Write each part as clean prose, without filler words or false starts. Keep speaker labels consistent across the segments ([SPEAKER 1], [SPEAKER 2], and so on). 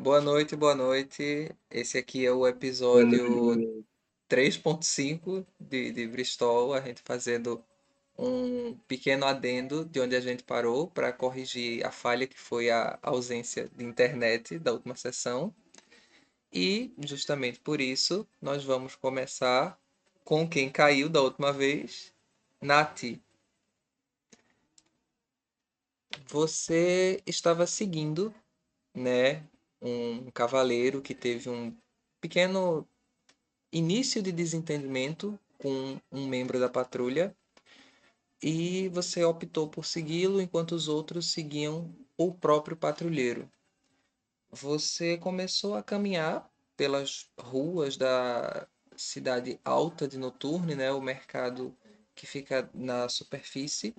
[SPEAKER 1] Boa noite, boa noite. Esse aqui é o
[SPEAKER 2] Boa noite, boa
[SPEAKER 1] episódio
[SPEAKER 2] noite.
[SPEAKER 1] 3.5 de Bristol, a gente fazendo um pequeno adendo de onde a gente parou para corrigir a falha que foi a ausência de internet da última sessão. E, justamente por isso, nós vamos começar com quem caiu da última vez, Nath. Você estava seguindo, né, um cavaleiro que teve um pequeno início de desentendimento com um membro da patrulha e você optou por segui-lo enquanto os outros seguiam o próprio patrulheiro. Você começou a caminhar pelas ruas da cidade alta de Noturne, né, o mercado que fica na superfície,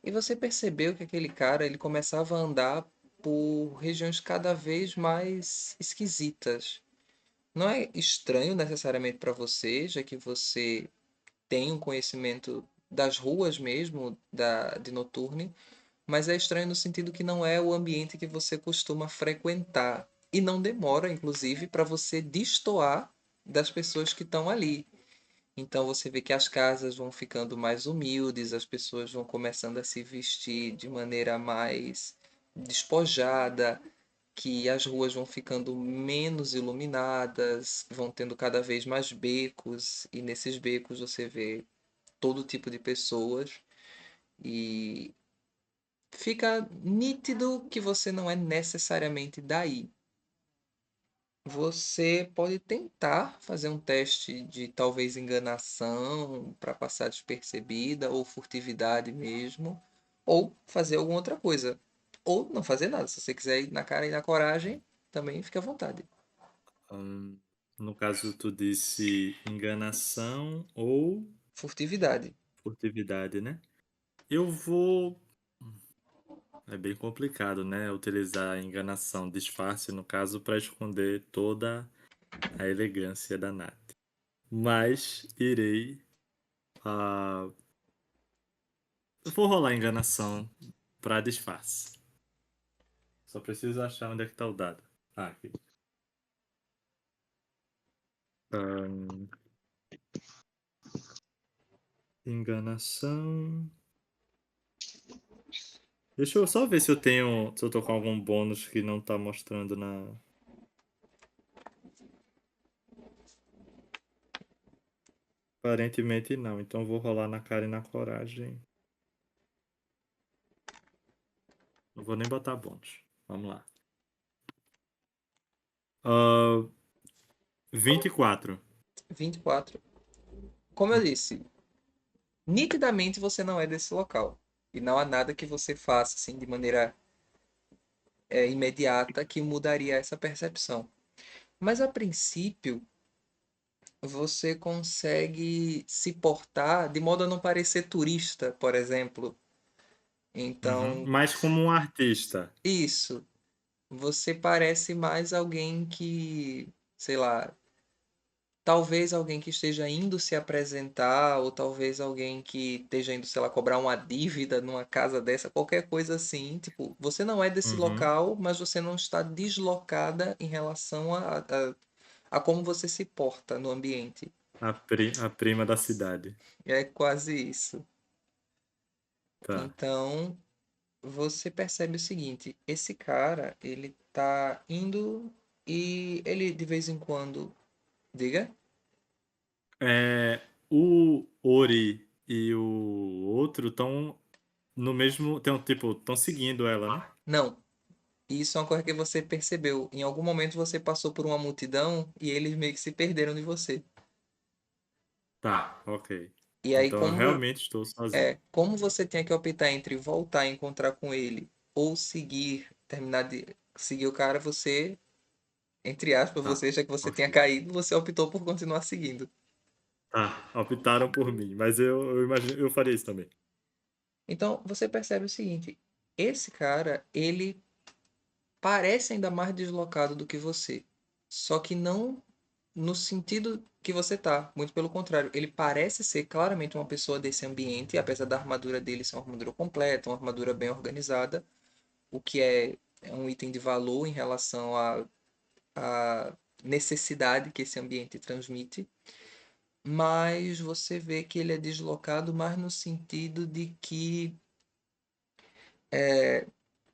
[SPEAKER 1] e você percebeu que aquele cara ele começava a andar por regiões cada vez mais esquisitas. Não é estranho necessariamente para você, já que você tem um conhecimento das ruas mesmo de Noturne, mas é estranho no sentido que não é o ambiente que você costuma frequentar. E não demora, inclusive, para você destoar das pessoas que estão ali. Então você vê que as casas vão ficando mais humildes, as pessoas vão começando a se vestir de maneira mais despojada, que as ruas vão ficando menos iluminadas, vão tendo cada vez mais becos, e nesses becos você vê todo tipo de pessoas e fica nítido que você não é necessariamente daí. Você pode tentar fazer um teste de talvez enganação para passar despercebida ou furtividade mesmo, ou fazer alguma outra coisa, ou não fazer nada. Se você quiser ir na cara e na coragem, também fica à vontade.
[SPEAKER 2] Hum, no caso, tu disse enganação ou
[SPEAKER 1] Furtividade.
[SPEAKER 2] furtividade, né? Eu vou. É bem complicado, né? Utilizar enganação, disfarce, no caso, para esconder toda a elegância da Nath. Mas irei. ah, Eu vou rolar enganação para disfarce. Só preciso achar onde é que tá o dado. Ah, aqui. Ahn, enganação. Deixa eu só ver se eu tenho, se eu tô com algum bônus que não tá mostrando na. Aparentemente não, então vou rolar na cara e na coragem. Não vou nem botar bônus. Vamos lá. Ah, 24.
[SPEAKER 1] 24. Como eu disse, nitidamente você não é desse local. E não há nada que você faça assim de maneira imediata que mudaria essa percepção. Mas a princípio, você consegue se portar de modo a não parecer turista, por exemplo.
[SPEAKER 2] Uhum.
[SPEAKER 1] Então,
[SPEAKER 2] Mas como um artista.
[SPEAKER 1] isso. Você parece mais alguém que, sei lá, talvez alguém que esteja indo se apresentar, ou talvez alguém que esteja indo, sei lá, cobrar uma dívida numa casa dessa, qualquer coisa assim. Tipo, você não é desse
[SPEAKER 2] Uhum.
[SPEAKER 1] local, mas você não está deslocada em relação a como você se porta no ambiente.
[SPEAKER 2] A prima da cidade.
[SPEAKER 1] É quase isso.
[SPEAKER 2] Tá.
[SPEAKER 1] Então, você percebe o seguinte, esse cara, ele tá indo e ele de vez em quando, diga?
[SPEAKER 2] É, o Ori e o outro estão no mesmo. Tão, tipo, estão seguindo ela, né?
[SPEAKER 1] Não. Isso é uma coisa que você percebeu. Em algum momento você passou por uma multidão e eles meio que se perderam de você.
[SPEAKER 2] Tá, ok.
[SPEAKER 1] E aí,
[SPEAKER 2] Então eu realmente estou sozinho.
[SPEAKER 1] como você tinha que optar entre voltar e encontrar com ele ou seguir, terminar de seguir o cara, você, entre aspas,
[SPEAKER 2] Tá,
[SPEAKER 1] você, já que você tinha
[SPEAKER 2] ok.
[SPEAKER 1] caído, você optou por continuar seguindo.
[SPEAKER 2] Tá, optaram por mim, mas eu imagino, eu faria isso também.
[SPEAKER 1] Então, você percebe o seguinte, esse cara, ele parece ainda mais deslocado do que você. Só que não no sentido que você tá. Muito pelo contrário. Ele parece ser claramente uma pessoa desse ambiente, apesar da armadura dele ser uma armadura completa, uma armadura bem organizada, o que é um item de valor em relação a a necessidade que esse ambiente transmite, mas você vê que ele é deslocado mais no sentido de que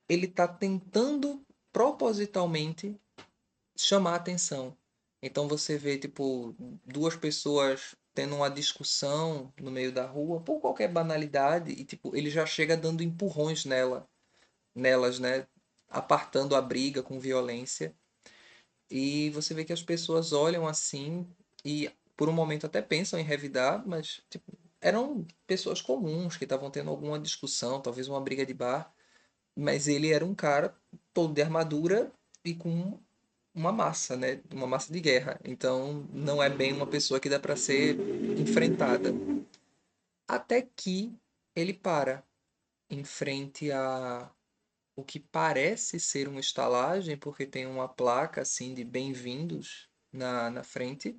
[SPEAKER 1] ele está tentando propositalmente chamar atenção. Então você vê, tipo, duas pessoas tendo uma discussão no meio da rua por qualquer banalidade e, tipo, ele já chega dando empurrões nelas, né? Apartando a briga com violência. E você vê que as pessoas olham assim e por um momento até pensam em revidar, mas, tipo, eram pessoas comuns que estavam tendo alguma discussão, talvez uma briga de bar, mas ele era um cara todo de armadura e com uma massa, né? Uma massa de guerra. Então não é bem uma pessoa que dá para ser enfrentada. Até que ele para em frente a o que parece ser uma estalagem, porque tem uma placa assim de bem-vindos na frente.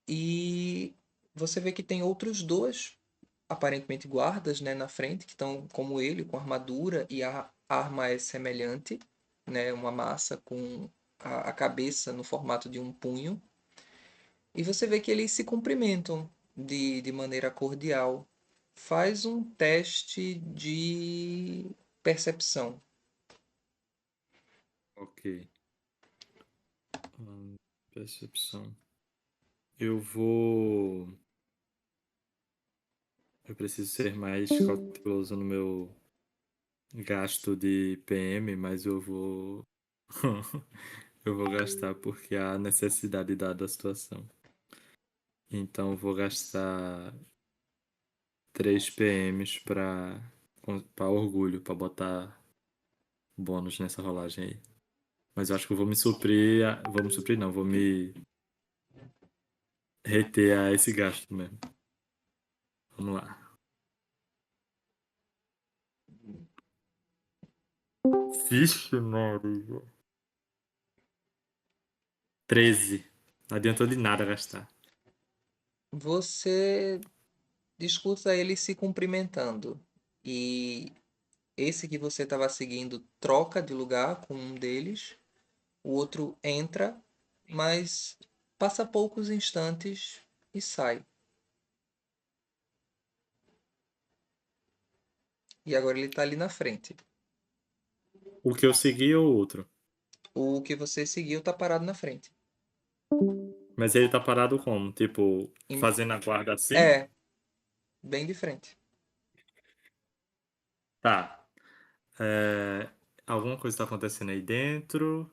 [SPEAKER 1] E você vê que tem outros dois, aparentemente guardas, né, na frente, que estão como ele, com armadura, e a arma é semelhante, né, uma massa com a cabeça no formato de um punho. E você vê que eles se cumprimentam de maneira cordial. Faz um teste de percepção.
[SPEAKER 2] Ok. Percepção. Eu vou. Eu preciso ser mais cauteloso no meu gasto de PM, mas eu vou. Eu vou gastar porque há necessidade dada a situação. Então eu vou gastar 3 PMs pra orgulho, pra botar bônus nessa rolagem aí. Mas eu acho que eu vou me suprir. Vou me suprir, não, vou me reter a esse gasto mesmo. Vamos lá. Vixe, Maria. 13. Não adiantou de nada gastar.
[SPEAKER 1] Você escuta eles se cumprimentando. E esse que você estava seguindo troca de lugar com um deles. O outro entra, mas passa poucos instantes e sai. E agora ele está ali na frente.
[SPEAKER 2] O que eu segui ou o outro?
[SPEAKER 1] O que você seguiu está parado na frente.
[SPEAKER 2] Mas ele tá parado como? Tipo,
[SPEAKER 1] Em-
[SPEAKER 2] fazendo a guarda assim?
[SPEAKER 1] É, bem de frente.
[SPEAKER 2] Tá. É, alguma coisa tá acontecendo aí dentro.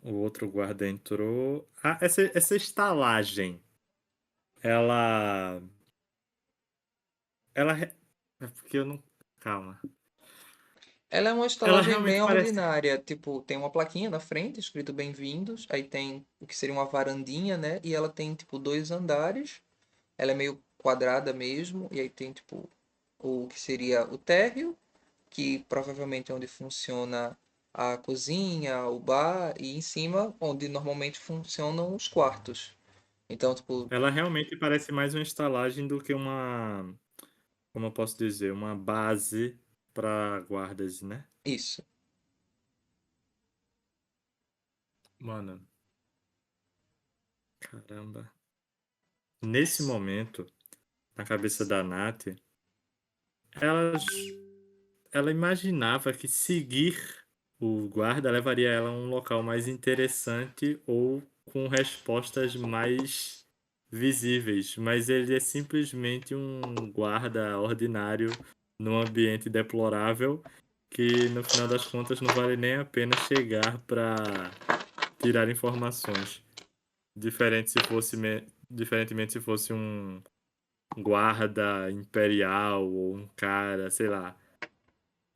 [SPEAKER 2] O outro guarda entrou. Ah, essa estalagem, ela. É porque eu não. Calma.
[SPEAKER 1] Ela é uma
[SPEAKER 2] Ela
[SPEAKER 1] estalagem bem
[SPEAKER 2] realmente parece.
[SPEAKER 1] ordinária. Tipo, tem uma plaquinha na frente escrito Bem-vindos. Aí tem o que seria uma varandinha, né? E ela tem, tipo, dois andares. Ela é meio quadrada mesmo. E aí tem, tipo, o que seria o térreo, que provavelmente é onde funciona a cozinha, o bar, e em cima, onde normalmente funcionam os quartos. Então, tipo,
[SPEAKER 2] Ela realmente parece mais uma estalagem do que uma. Como eu posso dizer? Uma base para guardas, né?
[SPEAKER 1] isso.
[SPEAKER 2] Mano, caramba. Nesse momento, na cabeça da Nath, ela, ela imaginava que seguir o guarda levaria ela a um local mais interessante ou com respostas mais visíveis, mas ele é simplesmente um guarda ordinário num ambiente deplorável que no final das contas não vale nem a pena chegar para tirar informações. Diferentemente se fosse um guarda imperial ou um cara, sei lá,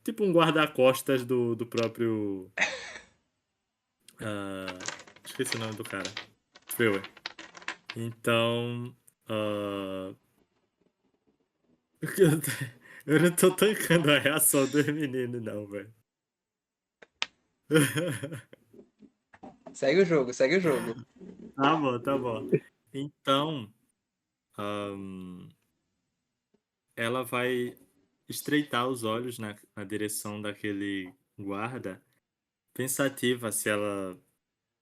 [SPEAKER 2] tipo um guarda-costas do próprio. ah, Esqueci o nome do cara. Frewer. Então. ah, eu não tô tancando a reação do menino, não, velho.
[SPEAKER 1] Segue o jogo, segue o jogo.
[SPEAKER 2] Tá bom, tá bom. Então, ahn, ela vai estreitar os olhos na direção daquele guarda pensativa se ela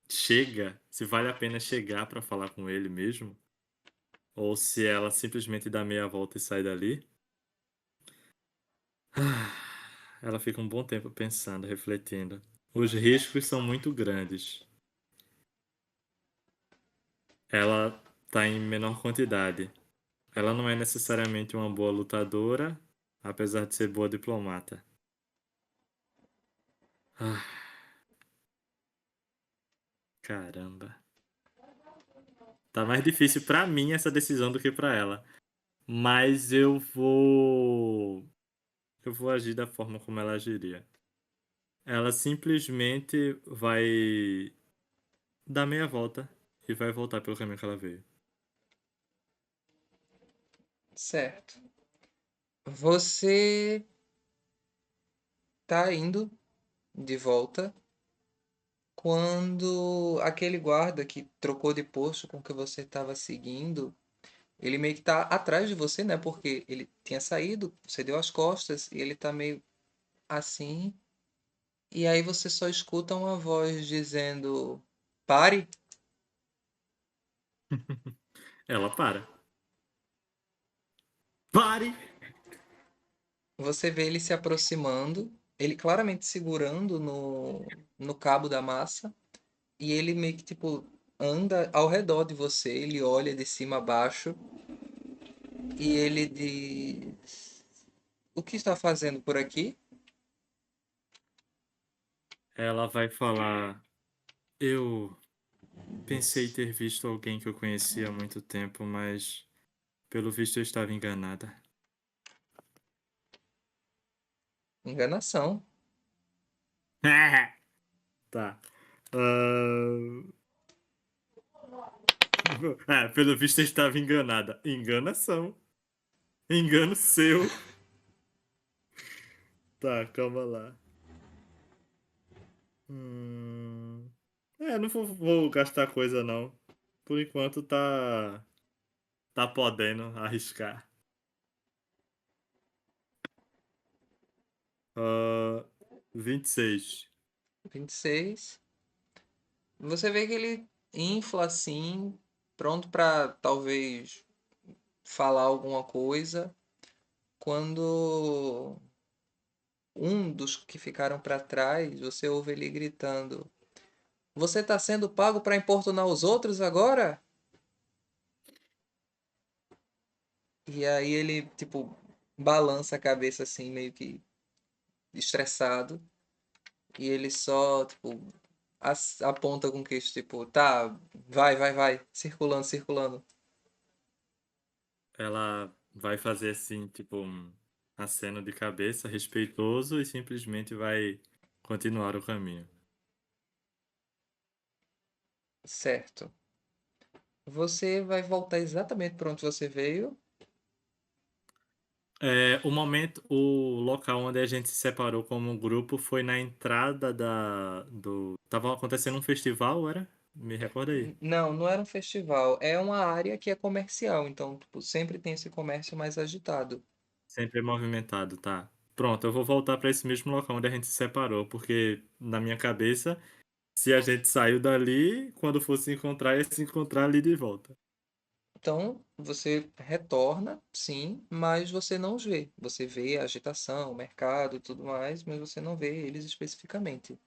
[SPEAKER 2] chega, se vale a pena chegar pra falar com ele mesmo, ou se ela simplesmente dá meia volta e sai dali. Ela fica um bom tempo pensando, refletindo. Os riscos são muito grandes. Ela tá em menor quantidade. Ela não é necessariamente uma boa lutadora, apesar de ser boa diplomata. Ah, caramba. Tá mais difícil pra mim essa decisão do que pra ela. Mas eu vou agir da forma como ela agiria. Ela simplesmente vai dar meia volta e vai voltar pelo caminho que ela veio.
[SPEAKER 1] Certo. Você tá indo de volta quando aquele guarda que trocou de posto com que você estava seguindo, ele meio que tá atrás de você, né? Porque ele tinha saído, você deu as costas e ele tá meio assim. E aí você só escuta uma voz dizendo: Pare.
[SPEAKER 2] Ela para. Pare!
[SPEAKER 1] Você vê ele se aproximando, ele claramente segurando no cabo da massa, e ele meio que tipo anda ao redor de você, ele olha de cima a baixo e ele diz: O que está fazendo por aqui?
[SPEAKER 2] Ela vai falar: Eu pensei ter visto alguém que eu conhecia há muito tempo, mas pelo visto eu estava enganada.
[SPEAKER 1] Enganação.
[SPEAKER 2] Tá. Pelo visto eu estava enganada. Enganação. Engano seu. Tá, calma lá. Hum... não vou gastar coisa não. Por enquanto tá podendo arriscar. 26.
[SPEAKER 1] 26. Você vê que ele infla assim, pronto para talvez falar alguma coisa, quando um dos que ficaram para trás, você ouve ele gritando: Você está sendo pago para importunar os outros agora? E aí ele, tipo, balança a cabeça assim, meio que estressado. E ele só, tipo, aponta com o queixo, tipo, tá, vai, circulando, circulando.
[SPEAKER 2] Ela vai fazer assim, tipo, aceno de cabeça respeitoso e simplesmente vai continuar o caminho.
[SPEAKER 1] Certo. Você vai voltar exatamente para onde você veio.
[SPEAKER 2] O local onde a gente se separou como grupo foi na entrada do. Tava acontecendo um festival, era? Me recorda aí.
[SPEAKER 1] Não, não era um festival. É uma área que é comercial, então, tipo, sempre tem esse comércio mais agitado.
[SPEAKER 2] Sempre é movimentado, tá. Pronto, eu vou voltar pra esse mesmo local onde a gente se separou, porque na minha cabeça, se a gente saiu dali, quando fosse encontrar, ia se encontrar ali de volta.
[SPEAKER 1] Então, você retorna, sim, mas você não os vê. Você vê a agitação, o mercado e tudo mais, mas você não vê eles especificamente.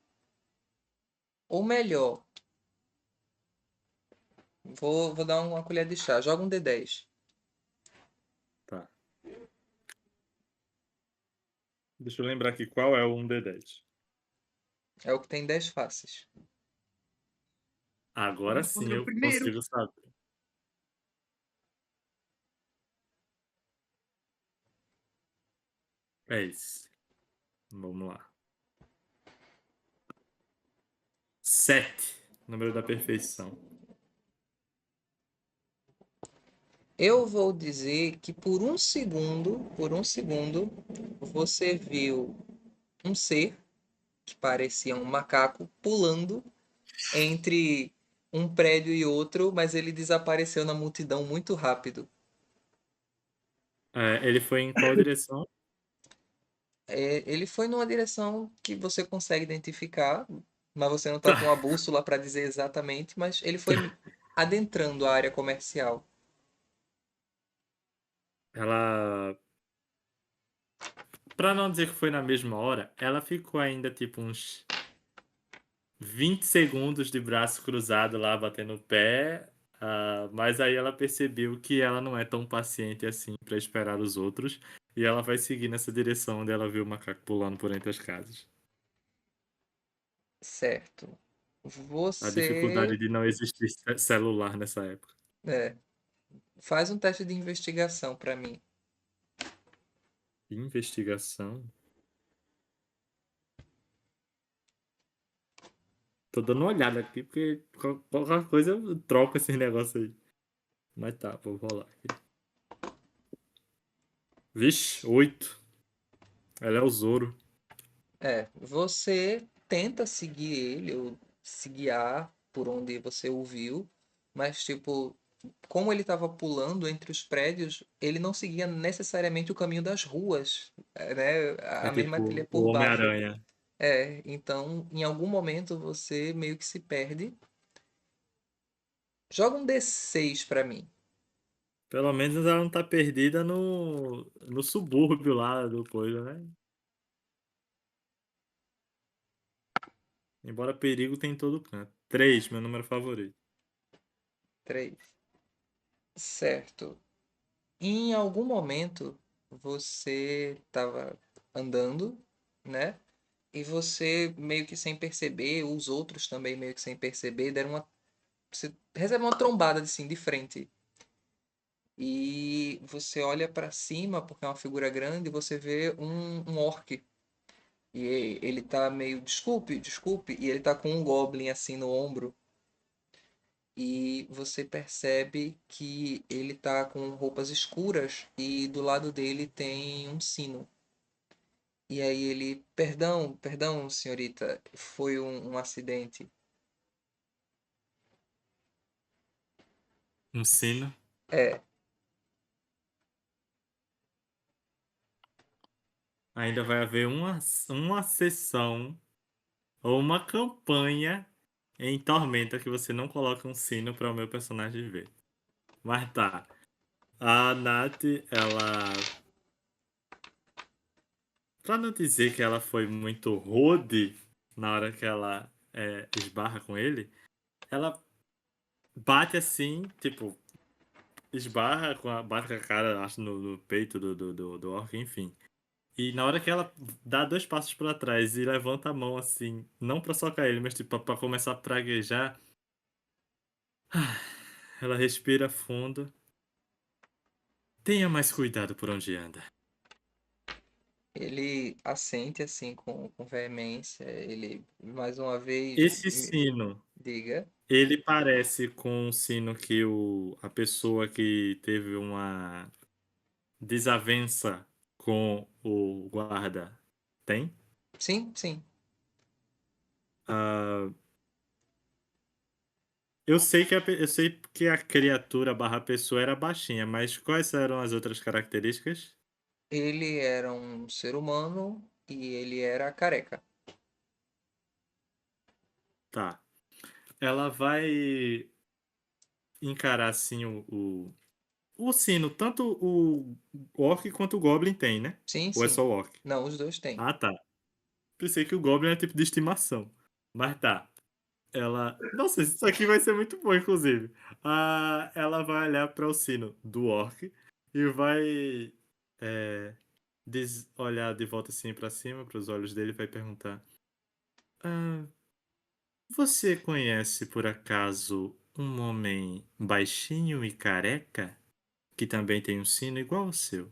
[SPEAKER 1] Ou melhor, vou dar uma colher de chá. Joga um D10.
[SPEAKER 2] Tá. Deixa eu lembrar aqui qual é o 1d10.
[SPEAKER 1] É o que tem 10 faces.
[SPEAKER 2] Agora sim eu consigo saber. É isso. Vamos lá. 7. Número da perfeição.
[SPEAKER 1] Eu vou dizer que por um segundo, você viu um ser que parecia um macaco pulando entre um prédio e outro, mas ele desapareceu na multidão muito rápido.
[SPEAKER 2] Ele foi em qual direção?
[SPEAKER 1] Ele foi numa direção que você consegue identificar. mas você não tá com
[SPEAKER 2] Tá.
[SPEAKER 1] uma bússola para dizer exatamente, mas ele foi adentrando a área comercial.
[SPEAKER 2] Ela, pra não dizer que foi na mesma hora, ela ficou ainda tipo uns 20 segundos de braço cruzado lá batendo o pé, mas aí ela percebeu que ela não é tão paciente assim pra esperar os outros, e ela vai seguir nessa direção onde ela viu o macaco pulando por entre as casas.
[SPEAKER 1] Certo.
[SPEAKER 2] A
[SPEAKER 1] Você
[SPEAKER 2] dificuldade de não existir celular nessa época.
[SPEAKER 1] é, faz um teste de investigação para mim.
[SPEAKER 2] Investigação. Tô dando uma olhada aqui, porque qualquer coisa eu troco esse negócio aí. Mas tá, vou rolar aqui. Vixe, 8. Ela é o Zoro.
[SPEAKER 1] Você tenta seguir ele ou se guiar por onde você ouviu, mas tipo, como ele estava pulando entre os prédios, ele não seguia necessariamente o caminho das ruas, né?
[SPEAKER 2] É
[SPEAKER 1] A mesma
[SPEAKER 2] tipo
[SPEAKER 1] trilha
[SPEAKER 2] o
[SPEAKER 1] por baixo.
[SPEAKER 2] Homem-Aranha.
[SPEAKER 1] Então, em algum momento você meio que se perde. Joga um D6 pra mim.
[SPEAKER 2] Pelo menos ela não tá perdida no subúrbio lá do coisa, né? Embora perigo tem em todo canto. 3, meu número favorito.
[SPEAKER 1] 3. Certo. Em algum momento você estava andando, né? E você meio que sem perceber, os outros também meio que sem perceber, deram uma. Você recebe uma trombada assim de frente. E você olha pra cima, porque é uma figura grande, e você vê um orc. E ele tá meio, desculpe, desculpe, e ele tá com um goblin assim no ombro. E você percebe que ele tá com roupas escuras e do lado dele tem um sino. E aí ele, perdão, perdão, senhorita, foi um acidente.
[SPEAKER 2] Um sino.
[SPEAKER 1] É,
[SPEAKER 2] Ainda vai haver uma sessão ou uma campanha em Tormenta que você não coloca um sino para o meu personagem ver. Mas tá. A Nath, ela. Pra não dizer que ela foi muito rude na hora que ela esbarra com ele, ela bate assim, tipo, esbarra bate com a cara, acho, no peito do orc, enfim. E na hora que ela dá 2 passos pra trás e levanta a mão assim, não pra socar ele, mas tipo, pra começar a praguejar, ela respira fundo. Tenha mais cuidado por onde anda.
[SPEAKER 1] ele assente assim com veemência. Ele, mais uma vez,
[SPEAKER 2] Esse sino,
[SPEAKER 1] diga.
[SPEAKER 2] ele parece com o sino que a pessoa que teve uma desavença com o guarda tem?
[SPEAKER 1] Sim, sim.
[SPEAKER 2] Ah, eu sei que a criatura barra pessoa era baixinha, mas quais eram as outras características?
[SPEAKER 1] Ele era um ser humano e ele era careca.
[SPEAKER 2] Tá. Ela vai encarar assim o sino, tanto o orc quanto o goblin tem, né?
[SPEAKER 1] Sim,
[SPEAKER 2] Ou é
[SPEAKER 1] sim.
[SPEAKER 2] só o orc?
[SPEAKER 1] Não, os dois têm.
[SPEAKER 2] Ah, tá. Pensei que o goblin é tipo de estimação. Mas tá. Ela. Nossa, isso aqui vai ser muito bom, inclusive. Ela vai olhar para o sino do orc e vai é, olhar de volta assim para cima, para os olhos dele, e vai perguntar: "Ah, você conhece por acaso um homem baixinho e careca que também tem um sino igual ao seu?"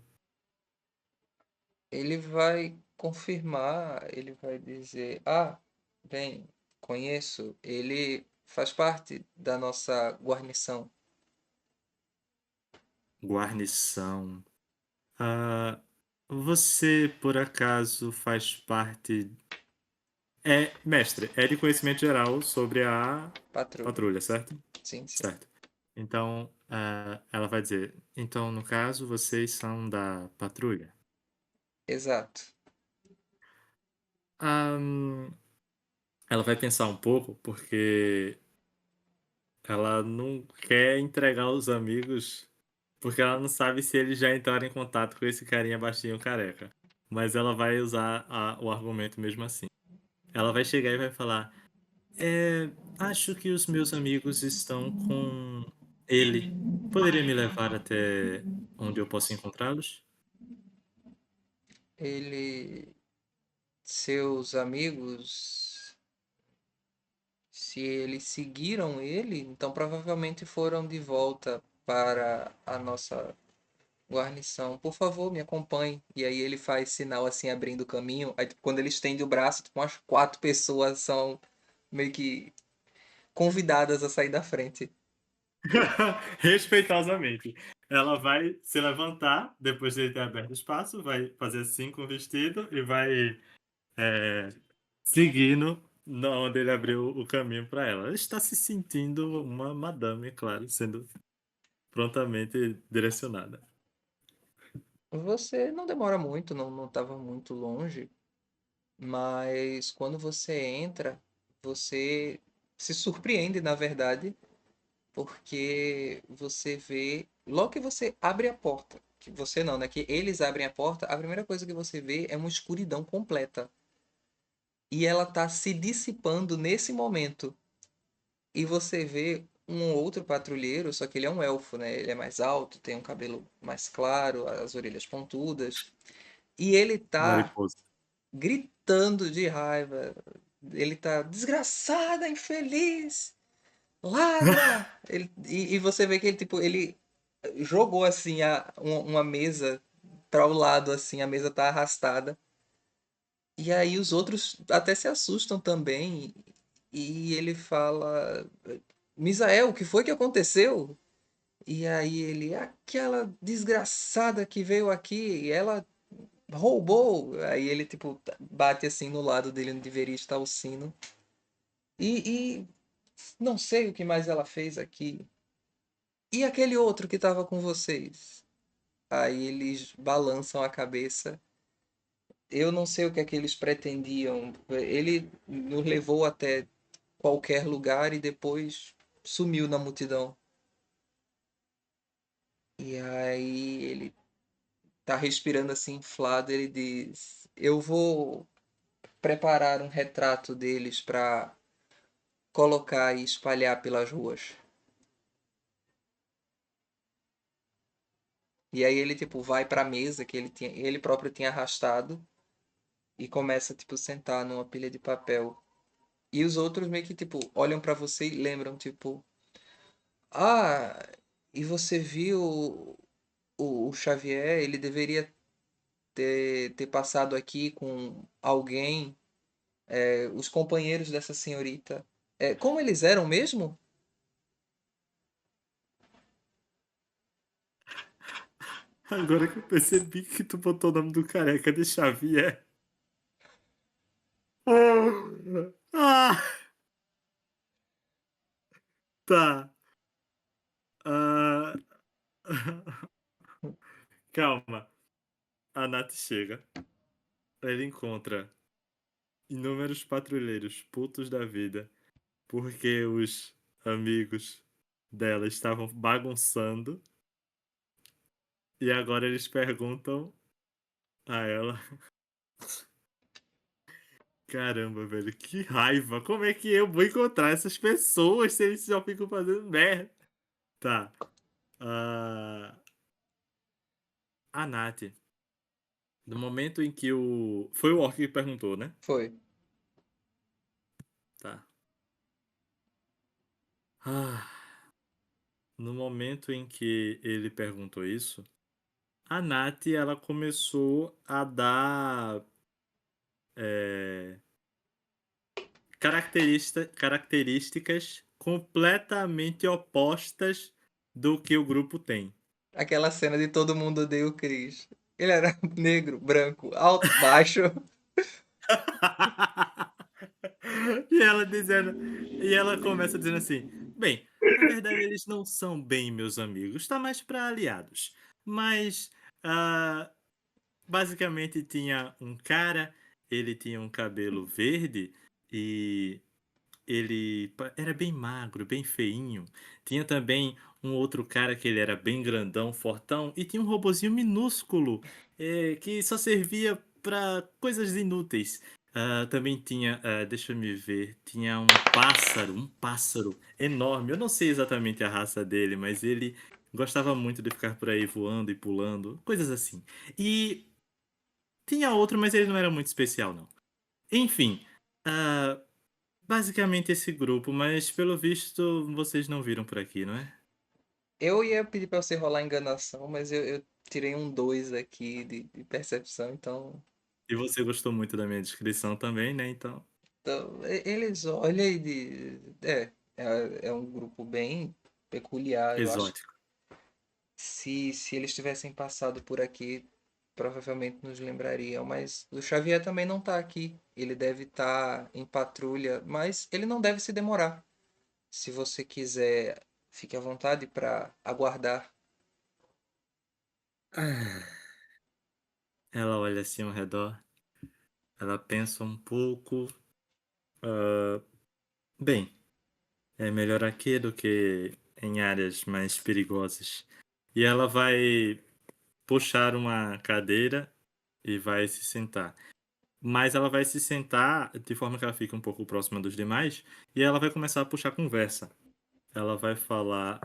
[SPEAKER 1] Ele vai confirmar, ele vai dizer: Ah, bem, conheço. Ele faz parte da nossa guarnição.
[SPEAKER 2] Guarnição. Ah, você por acaso faz parte. Mestre, é de conhecimento geral sobre a
[SPEAKER 1] Patrulha.
[SPEAKER 2] patrulha, certo?
[SPEAKER 1] Sim, sim.
[SPEAKER 2] Certo. Então, ela vai dizer: então, no caso, vocês são da patrulha.
[SPEAKER 1] Exato.
[SPEAKER 2] Ahn, ela vai pensar um pouco, porque ela não quer entregar os amigos, porque ela não sabe se eles já entraram em contato com esse carinha baixinho careca. Mas ela vai usar o argumento mesmo assim. Ela vai chegar e vai falar: acho que os meus amigos estão com ele. Poderia me levar até onde eu posso encontrá-los?
[SPEAKER 1] Ele, seus amigos, se eles seguiram ele, então provavelmente foram de volta para a nossa guarnição. Por favor, me acompanhe. E aí ele faz sinal assim, abrindo o caminho. Aí tipo, quando ele estende o braço, tipo, umas 4 pessoas são meio que convidadas a sair da frente.
[SPEAKER 2] Respeitosamente. Ela vai se levantar, depois de ele ter aberto o espaço, vai fazer assim com o vestido e vai é, seguindo onde ele abriu o caminho para ela. Ela está se sentindo uma madame, claro, sendo prontamente direcionada.
[SPEAKER 1] Você não demora muito, não estava muito longe, mas quando você entra, você se surpreende, na verdade, porque você vê, logo que você abre a porta, que você não, né? Que eles abrem a porta, a primeira coisa que você vê é uma escuridão completa. E ela tá se dissipando nesse momento. E você vê um outro patrulheiro, só que ele é um elfo, né? Ele é mais alto, tem um cabelo mais claro, as orelhas pontudas. E ele tá
[SPEAKER 2] Mariposa.
[SPEAKER 1] gritando de raiva. Ele tá desgraçada, infeliz, ladra! E você vê que ele, tipo, ele jogou assim uma mesa para o lado, assim, a mesa tá arrastada. E aí os outros até se assustam também. E ele fala: Misael, o que foi que aconteceu? E aí ele: aquela desgraçada que veio aqui, ela roubou. Aí ele, tipo, bate assim no lado dele onde deveria estar o sino. E não sei o que mais ela fez aqui. E aquele outro que estava com vocês? Aí eles balançam a cabeça. Eu não sei o que é que eles pretendiam. Ele nos levou até qualquer lugar e depois sumiu na multidão. E aí ele tá respirando assim inflado, ele diz: "Eu vou preparar um retrato deles para colocar e espalhar pelas ruas". E aí ele tipo vai para a mesa que ele próprio tinha arrastado e começa tipo sentar numa pilha de papel. E os outros meio que tipo olham para você e lembram tipo: "Ah, e você viu o Xavier, ele deveria ter passado aqui com alguém, os companheiros dessa senhorita. Como eles eram mesmo?"
[SPEAKER 2] Agora que eu percebi que tu botou o nome do careca de Xavier. Ah, tá. Ah, calma. A Nath chega. Ele encontra inúmeros patrulheiros putos da vida porque os amigos dela estavam bagunçando e agora eles perguntam a ela: caramba, velho, que raiva! Como é que eu vou encontrar essas pessoas se eles só ficam fazendo merda? Tá. ah, a Nath, no momento em que o. Foi o Orc que perguntou, né?
[SPEAKER 1] Foi.
[SPEAKER 2] Tá. Ah, no momento em que ele perguntou isso, a Nath ela começou a dar é, características completamente opostas do que o grupo tem.
[SPEAKER 1] Aquela cena de todo mundo odeia o Chris. Ele era negro, branco, alto, baixo.
[SPEAKER 2] E ela dizendo, e ela começa dizendo assim: bem, na verdade eles não são bem meus amigos, tá mais para aliados. Mas ah, basicamente tinha um cara, ele tinha um cabelo verde e era bem magro, bem feinho. Tinha também um outro cara que ele era bem grandão, fortão, e tinha um robozinho minúsculo, que só servia para coisas inúteis. Também tinha, deixa eu me ver, tinha um pássaro enorme. Eu não sei exatamente a raça dele, mas ele gostava muito de ficar por aí voando e pulando, coisas assim. E tinha outro, mas ele não era muito especial, não. Enfim, ah, basicamente esse grupo, mas pelo visto vocês não viram por aqui, não é?
[SPEAKER 1] Eu ia pedir pra você rolar enganação, mas eu tirei um 2 aqui de percepção, então,
[SPEAKER 2] E você gostou muito da minha descrição também, né? Então,
[SPEAKER 1] eles olham e é um grupo bem peculiar. Eu acho que
[SPEAKER 2] exótico.
[SPEAKER 1] se eles tivessem passado por aqui, provavelmente nos lembrariam, mas o Xavier também não tá aqui. Ele deve estar em patrulha, mas ele não deve se demorar. Se você quiser, fique à vontade para aguardar.
[SPEAKER 2] Ah, ela olha assim ao redor, ela pensa um pouco. ah, Bem, é melhor aqui do que em áreas mais perigosas. E ela vai puxar uma cadeira e vai se sentar. Mas ela vai se sentar de forma que ela fique um pouco próxima dos demais e ela vai começar a puxar conversa. Ela vai falar,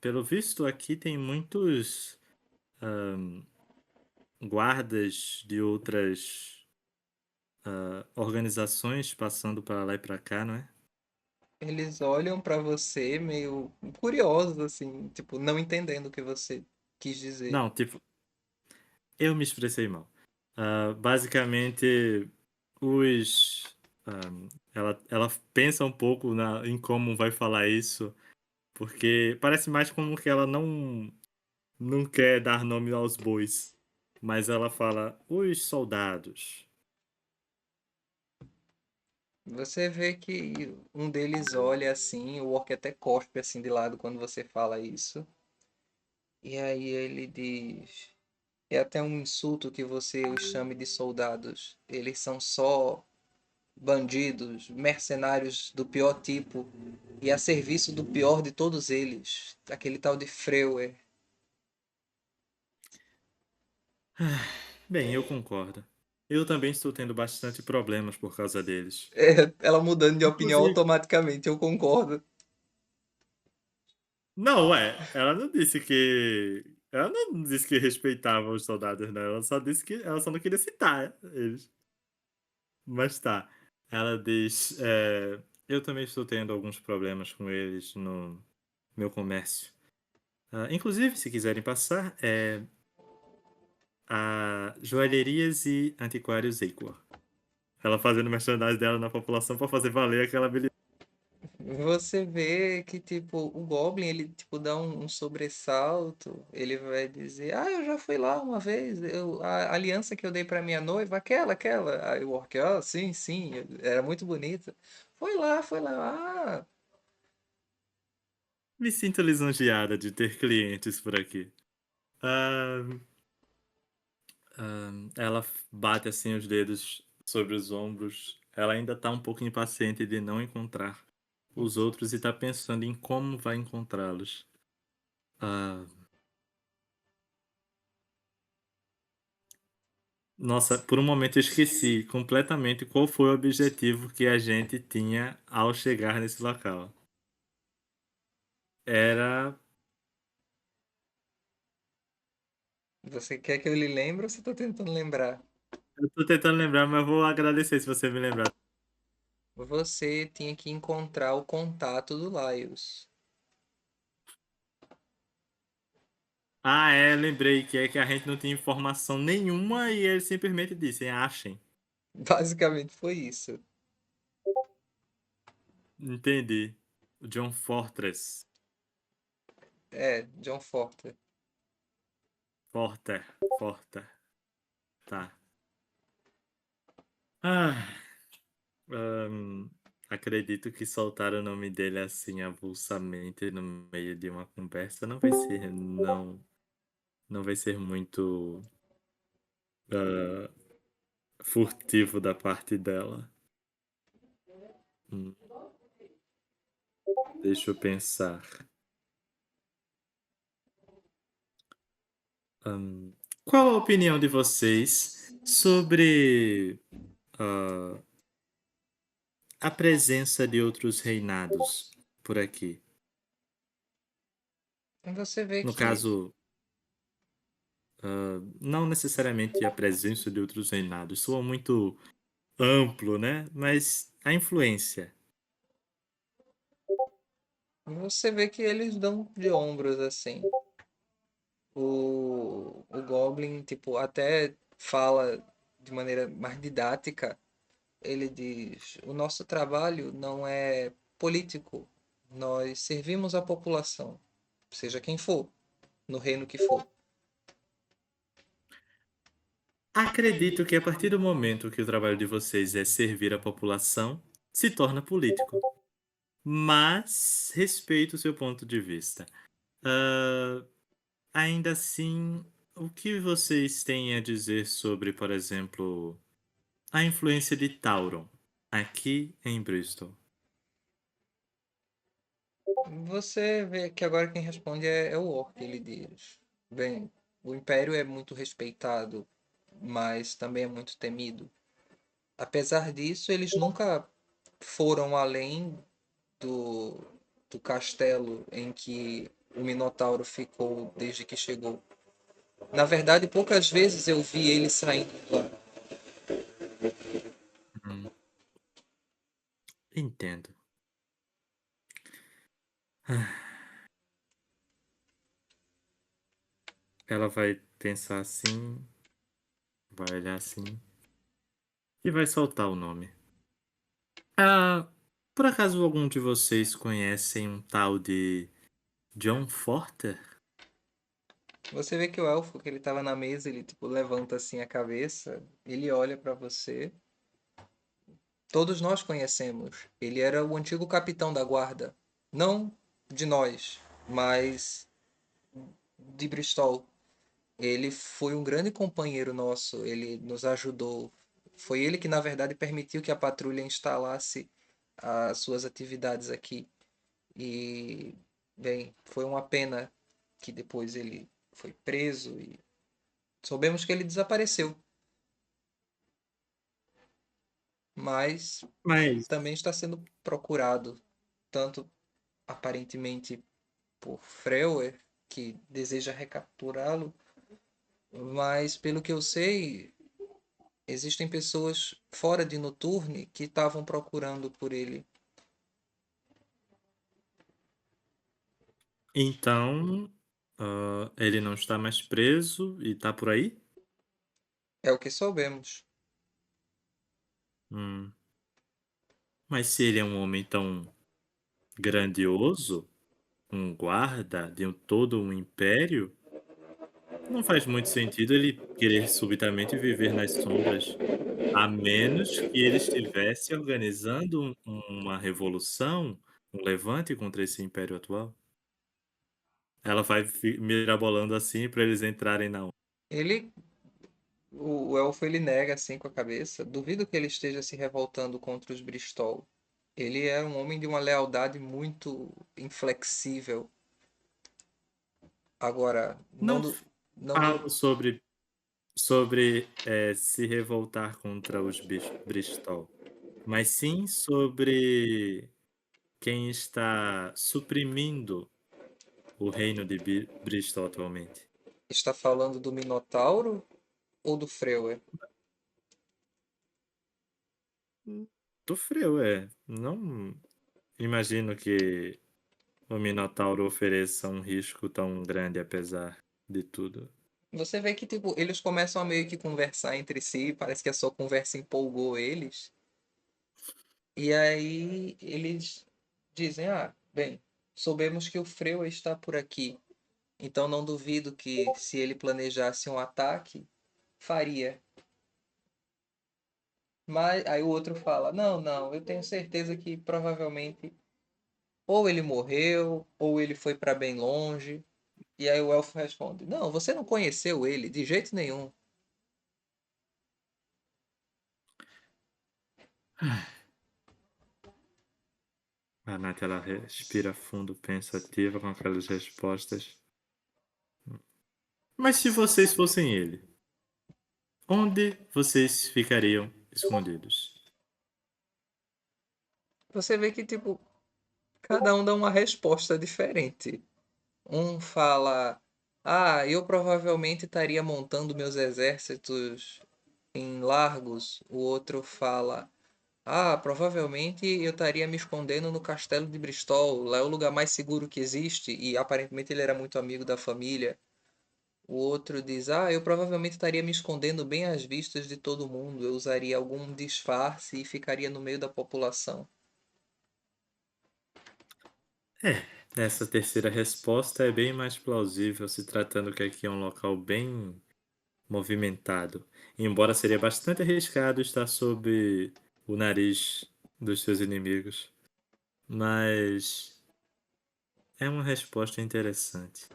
[SPEAKER 2] pelo visto aqui tem muitos guardas de outras organizações passando para lá e para cá, não é?
[SPEAKER 1] Eles olham para você meio curiosos, assim, tipo, não entendendo o que você quis dizer.
[SPEAKER 2] Não, tipo, eu me expressei mal. Basicamente, os. Ela pensa um pouco em como vai falar isso, porque parece mais como que ela não quer dar nome aos bois. Mas ela fala, os soldados.
[SPEAKER 1] Você vê que um deles olha assim, o orc até cospe assim de lado quando você fala isso. E aí ele diz: é até um insulto que você os chame de soldados. Eles são só bandidos, mercenários do pior tipo e a serviço do pior de todos eles, aquele tal de Freuer.
[SPEAKER 2] Ah, bem, eu concordo. Eu também estou tendo bastante problemas por causa deles.
[SPEAKER 1] É, ela mudando de opinião
[SPEAKER 2] Inclusive,
[SPEAKER 1] automaticamente, eu concordo.
[SPEAKER 2] não, ué, ela não disse que. Ela não disse que respeitava os soldados, não. Ela só disse que ela só não queria citar eles. Mas tá. Ela diz. Eu também estou tendo alguns problemas com eles no meu comércio. Inclusive, se quiserem passar, a Joalherias e Antiquários Eicor. Ela fazendo merchandising dela na população para fazer valer aquela habilidade.
[SPEAKER 1] Você vê que, tipo, o Goblin, ele, tipo, dá um sobressalto, ele vai dizer, ah, eu já fui lá uma vez, a aliança que eu dei pra minha noiva, aquela. Aí o Orc, ah, sim, sim, era muito bonita. Foi lá, ah,
[SPEAKER 2] Me sinto lisonjeada de ter clientes por aqui. Ah, ela bate assim os dedos sobre os ombros. Ela ainda tá um pouco impaciente de não encontrar os outros e tá pensando em como vai encontrá-los. Ah, nossa, por um momento eu esqueci completamente qual foi o objetivo que a gente tinha ao chegar nesse local. Era.
[SPEAKER 1] você quer que eu lhe lembre ou você tá tentando lembrar?
[SPEAKER 2] Eu tô tentando lembrar, mas vou agradecer se você me lembrar.
[SPEAKER 1] Você tinha que encontrar o contato do Laios.
[SPEAKER 2] Lembrei que é que a gente não tinha informação nenhuma e ele simplesmente disse: achem.
[SPEAKER 1] Basicamente foi isso.
[SPEAKER 2] Entendi. O John Fortress.
[SPEAKER 1] É, John Porter.
[SPEAKER 2] Forter. Tá. Ah, hum, acredito que soltar o nome dele assim avulsamente no meio de uma conversa não vai ser muito furtivo da parte dela. Hum, deixa eu pensar. Hum, qual a opinião de vocês sobre ah, a presença de outros reinados por aqui?
[SPEAKER 1] E você vê
[SPEAKER 2] No
[SPEAKER 1] que
[SPEAKER 2] caso, não necessariamente a presença de outros reinados, soa muito amplo, né? Mas a influência.
[SPEAKER 1] você vê que eles dão de ombros assim. O Goblin, tipo, até fala de maneira mais didática. Ele diz: o nosso trabalho não é político. Nós servimos a população, seja quem for, no reino que for.
[SPEAKER 2] Acredito que a partir do momento que o trabalho de vocês é servir a população, se torna político. Mas respeito o seu ponto de vista. Ah, ainda assim, o que vocês têm a dizer sobre, por exemplo, a influência de Tauron aqui em Bristol?
[SPEAKER 1] Você vê que agora quem responde é o Orc. Ele diz: bem, o Império é muito respeitado, mas também é muito temido. Apesar disso, eles nunca foram além do, do castelo em que o Minotauro ficou desde que chegou. Na verdade, poucas vezes eu vi ele saindo lá.
[SPEAKER 2] Hum, entendo. Ah, ela vai pensar assim, vai olhar assim e vai soltar o nome. Ah, por acaso algum de vocês conhecem um tal de John Porter?
[SPEAKER 1] Você vê que o elfo que ele tava na mesa, ele tipo levanta assim a cabeça, ele olha para você. Todos nós conhecemos. Ele era o antigo capitão da guarda, não de nós, mas de Bristol. Ele foi um grande companheiro nosso, ele nos ajudou. Foi ele que, na verdade, permitiu que a patrulha instalasse as suas atividades aqui. E, bem, foi uma pena que depois ele foi preso e soubemos que ele desapareceu. Mas
[SPEAKER 2] Mas,
[SPEAKER 1] também está sendo procurado, tanto aparentemente por Freuer, que deseja recapturá-lo, mas pelo que eu sei, existem pessoas fora de Noturne que estavam procurando por ele.
[SPEAKER 2] então, ele não está mais preso e está por aí?
[SPEAKER 1] É o que soubemos.
[SPEAKER 2] Hum. Mas se ele é um homem tão grandioso, um guarda de todo um império, não faz muito sentido ele querer subitamente viver nas sombras, a menos que ele estivesse organizando uma revolução, um levante contra esse império atual. Ela vai mirabolando assim para eles entrarem na onda.
[SPEAKER 1] Ele, o elfo, ele nega assim com a cabeça. Duvido que ele esteja se revoltando contra os Bristol. Ele é um homem de uma lealdade muito inflexível. Agora,
[SPEAKER 2] Não
[SPEAKER 1] não
[SPEAKER 2] falo
[SPEAKER 1] do,
[SPEAKER 2] sobre se revoltar contra os Bristol, mas sim sobre quem está suprimindo o reino de Bristol atualmente.
[SPEAKER 1] está falando do Minotauro ou do Freuer?
[SPEAKER 2] Do frio, é. Não imagino que o Minotauro ofereça um risco tão grande apesar de tudo.
[SPEAKER 1] Você vê que tipo, eles começam a meio que conversar entre si, parece que a sua conversa empolgou eles. E aí eles dizem: "Ah, bem, soubemos que o Freua está por aqui, então não duvido que se ele planejasse um ataque, faria." Mas aí o outro fala: "Não, não, eu tenho certeza que provavelmente ou ele morreu ou ele foi para bem longe." E aí o elfo responde: "Não, você não conheceu ele de jeito nenhum."
[SPEAKER 2] Nath, ela respira fundo, pensativa com aquelas respostas. Mas se vocês fossem ele, onde vocês ficariam escondidos?
[SPEAKER 1] Você vê que, tipo, cada um dá uma resposta diferente. Um fala: Ah, eu provavelmente estaria montando meus exércitos em Largos. O outro fala: Ah, provavelmente eu estaria me escondendo no castelo de Bristol. Lá é o lugar mais seguro que existe. E aparentemente ele era muito amigo da família. O outro diz: Ah, eu provavelmente estaria me escondendo bem às vistas de todo mundo. Eu usaria algum disfarce e ficaria no meio da população.
[SPEAKER 2] É, essa terceira resposta é bem mais plausível, se tratando que aqui é um local bem movimentado. Embora seria bastante arriscado estar sob o nariz dos seus inimigos. Mas é uma resposta interessante.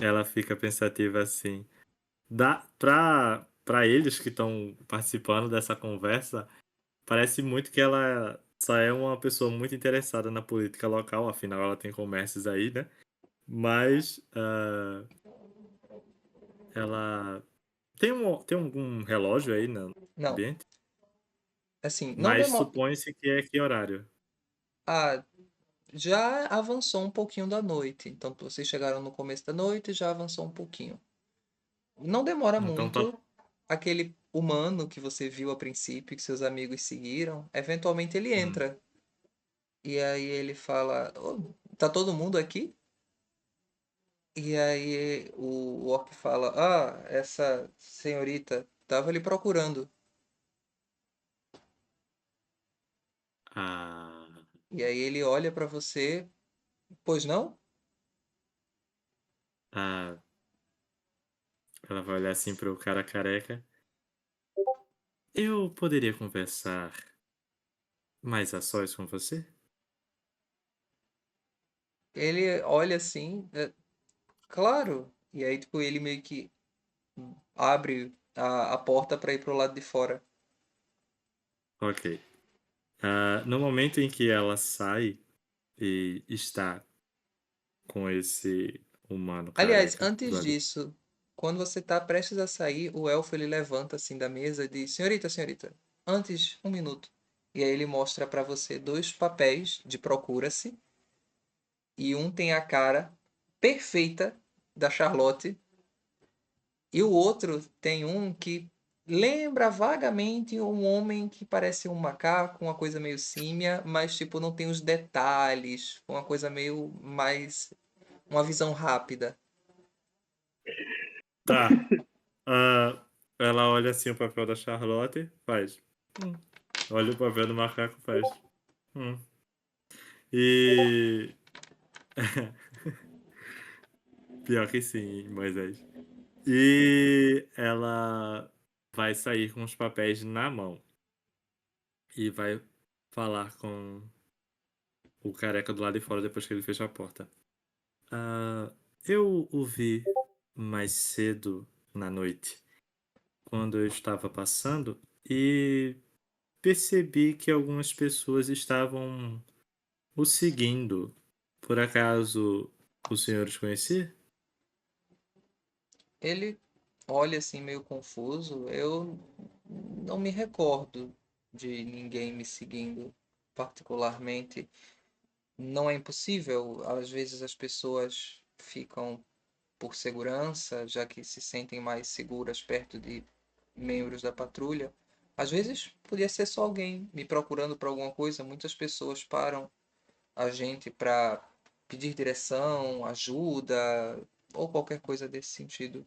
[SPEAKER 2] Ela fica pensativa assim. Dá para eles que estão participando dessa conversa, parece muito que ela só é uma pessoa muito interessada na política local, afinal ela tem comércios aí, né? Mas ela tem algum relógio aí no
[SPEAKER 1] Não,
[SPEAKER 2] ambiente?
[SPEAKER 1] assim, não
[SPEAKER 2] Mas
[SPEAKER 1] demora.
[SPEAKER 2] supõe-se que é que horário?
[SPEAKER 1] Ah, já avançou um pouquinho da noite. Então vocês chegaram no começo da noite e já avançou um pouquinho. Não demora
[SPEAKER 2] Então tá.
[SPEAKER 1] muito. Aquele humano que você viu a princípio, que seus amigos seguiram, eventualmente ele
[SPEAKER 2] Hum.
[SPEAKER 1] entra. E aí ele fala: "Ô, tá todo mundo aqui?" E aí o orc fala: Ah, essa senhorita tava lhe procurando.
[SPEAKER 2] Ah,
[SPEAKER 1] E aí ele olha pra você: Pois não?
[SPEAKER 2] ah, ela vai olhar assim pro cara careca. Eu poderia conversar mais a sós com você?
[SPEAKER 1] Ele olha assim: Claro. E aí, tipo, ele meio que abre a porta pra ir pro lado de fora.
[SPEAKER 2] Ok. No momento em que ela sai e está com esse humano
[SPEAKER 1] Aliás,
[SPEAKER 2] careca do
[SPEAKER 1] antes
[SPEAKER 2] lado.
[SPEAKER 1] disso, quando você tá prestes a sair, o elfo ele levanta assim da mesa e diz: Senhorita, senhorita, antes, um minuto. E aí ele mostra pra você dois papéis de procura-se. E um tem a cara perfeita da Charlotte. E o outro tem um que lembra vagamente um homem que parece um macaco, uma coisa meio símia, mas tipo não tem os detalhes, uma coisa meio mais uma visão rápida.
[SPEAKER 2] Tá. Ela olha assim o papel da Charlotte, faz. Olha o papel do macaco, faz. Hum. E. Pior que sim, Moisés. E ela vai sair com os papéis na mão e vai falar com o careca do lado de fora depois que ele fecha a porta. Ah, eu o vi mais cedo na noite, quando eu estava passando, e percebi que algumas pessoas estavam o seguindo. Por acaso o senhor os conhecia?
[SPEAKER 1] Ele olha assim meio confuso. Eu não me recordo de ninguém me seguindo particularmente. Não é impossível, às vezes as pessoas ficam por segurança, já que se sentem mais seguras perto de membros da patrulha. Às vezes podia ser só alguém me procurando por alguma coisa. Muitas pessoas param a gente para pedir direção, ajuda ou qualquer coisa desse sentido.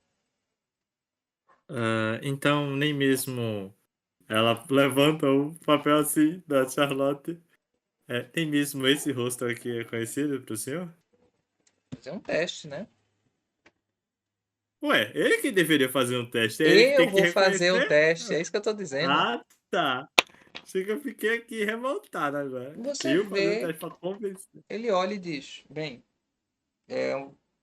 [SPEAKER 2] Então, nem mesmo ela levanta o papel assim da Charlotte. Nem mesmo esse rosto aqui é conhecido pro senhor?
[SPEAKER 1] Fazer um teste, né?
[SPEAKER 2] Ué, ele que deveria fazer um teste, é ele que
[SPEAKER 1] Eu
[SPEAKER 2] tem que
[SPEAKER 1] vou fazer o
[SPEAKER 2] reconhecer?
[SPEAKER 1] teste, é isso que eu tô dizendo.
[SPEAKER 2] Ah, tá. Chega, que eu fiquei aqui revoltado agora.
[SPEAKER 1] Você
[SPEAKER 2] Eu fazer um
[SPEAKER 1] vê,
[SPEAKER 2] teste pra convencer.
[SPEAKER 1] ele olha e diz: Bem, é,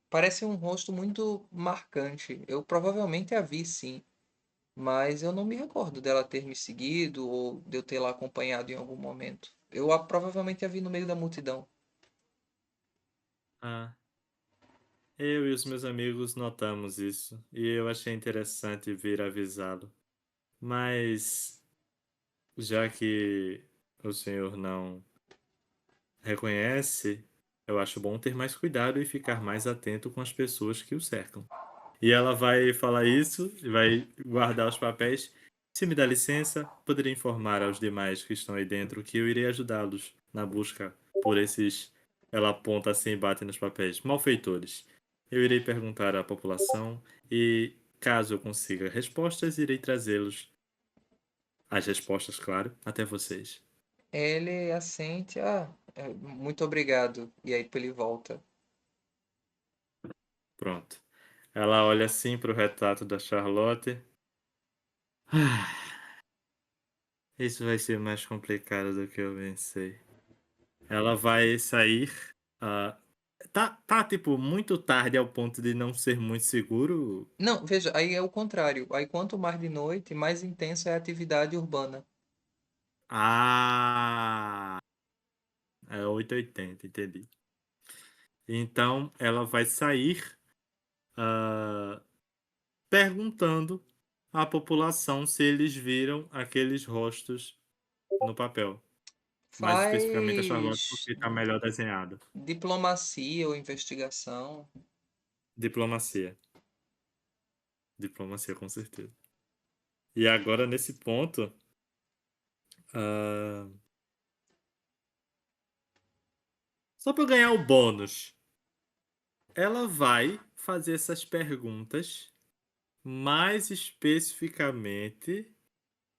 [SPEAKER 1] parece um rosto muito marcante. Eu provavelmente a vi sim, mas eu não me recordo dela ter me seguido ou de eu ter lá acompanhado em algum momento. provavelmente a vi no meio da multidão.
[SPEAKER 2] Ah, eu e os meus amigos notamos isso, e eu achei interessante vir avisá-lo. Mas, já que o senhor não reconhece, eu acho bom ter mais cuidado e ficar mais atento com as pessoas que o cercam. E ela vai falar isso e vai guardar os papéis. Se me dá licença, poderia informar aos demais que estão aí dentro que eu irei ajudá-los na busca por esses. Ela aponta assim e bate nos papéis. Malfeitores. Eu irei perguntar à população e, caso eu consiga respostas, irei trazê-los. As respostas, claro, até vocês.
[SPEAKER 1] Ele assente, muito obrigado. E aí ele volta.
[SPEAKER 2] Pronto. Ela olha assim para o retrato da Charlotte. Isso vai ser mais complicado do que eu pensei. Ela vai sair. ah, tá, tipo, muito tarde ao ponto de não ser muito seguro.
[SPEAKER 1] Não, veja, aí é o contrário. Aí quanto mais de noite, mais intensa é a atividade urbana.
[SPEAKER 2] Ah, é 8h80, entendi. Então ela vai sair ah, perguntando à população se eles viram aqueles rostos no papel. Mais especificamente a Charlotte,
[SPEAKER 1] Faz
[SPEAKER 2] porque está melhor desenhado.
[SPEAKER 1] diplomacia ou investigação.
[SPEAKER 2] Diplomacia. Diplomacia, com certeza. E agora, nesse ponto, ah, só para ganhar o bônus, ela vai fazer essas perguntas mais especificamente.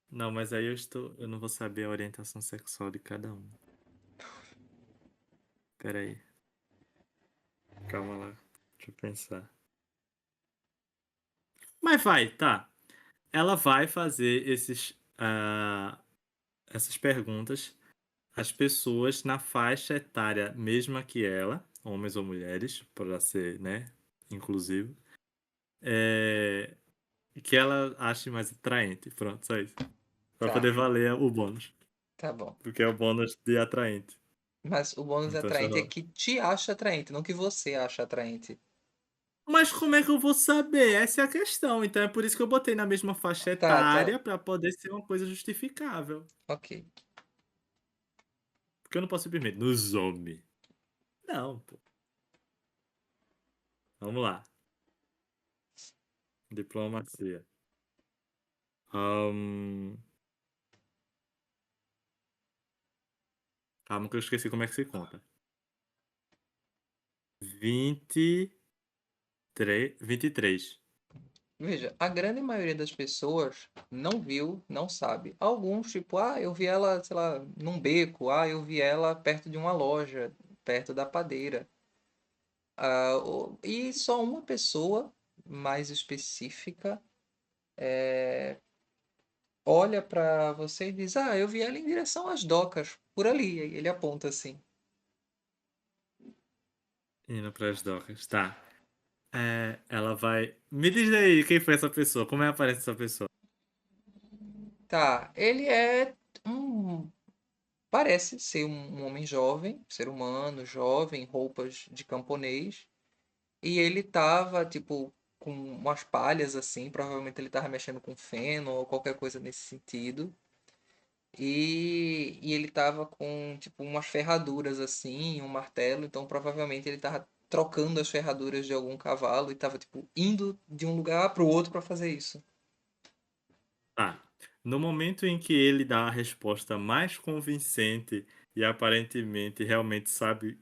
[SPEAKER 2] Não, mas aí eu não vou saber a orientação sexual de cada um. Pera aí, calma lá, deixa eu pensar. Mas vai, tá. Ela vai fazer essas perguntas às pessoas na faixa etária mesma que ela, homens ou mulheres, para ser, né, inclusivo. É, que ela ache mais atraente. Pronto, só isso. Pra
[SPEAKER 1] Tá,
[SPEAKER 2] poder valer o bônus.
[SPEAKER 1] tá bom.
[SPEAKER 2] Porque é o bônus de atraente.
[SPEAKER 1] Mas o bônus
[SPEAKER 2] Então,
[SPEAKER 1] atraente é
[SPEAKER 2] Charlotte.
[SPEAKER 1] que te acha atraente, não que você acha atraente.
[SPEAKER 2] Mas como é que eu vou saber? Essa é a questão. Então é por isso que eu botei na mesma faixa
[SPEAKER 1] Tá, tá,
[SPEAKER 2] etária pra poder ser uma coisa justificável.
[SPEAKER 1] ok.
[SPEAKER 2] Porque eu não posso simplesmente nos homens. Não, pô. Vamos lá. Diplomacia. Ahn, Calma que eu esqueci como é que se conta. 23.
[SPEAKER 1] Veja, a grande maioria das pessoas não viu, não sabe. Alguns, tipo, eu vi ela, sei lá, num beco, eu vi ela perto de uma loja, perto da padeira. E só uma pessoa mais específica olha pra você e diz: eu vi ela em direção às docas, por ali. Aí ele aponta assim.
[SPEAKER 2] Indo pras docas. Tá. Ela vai. Me diz aí quem foi essa pessoa. Como é que aparece essa pessoa?
[SPEAKER 1] Tá, ele é um. Parece ser um homem jovem, ser humano, jovem, roupas de camponês. E ele tava, tipo, com umas palhas assim, provavelmente ele tava mexendo com feno ou qualquer coisa nesse sentido. E ele tava com, tipo, umas ferraduras assim, um martelo, então provavelmente ele tava trocando as ferraduras de algum cavalo e tava, tipo, indo de um lugar pro outro para fazer isso.
[SPEAKER 2] Tá. No momento em que ele dá a resposta mais convincente e aparentemente realmente sabe,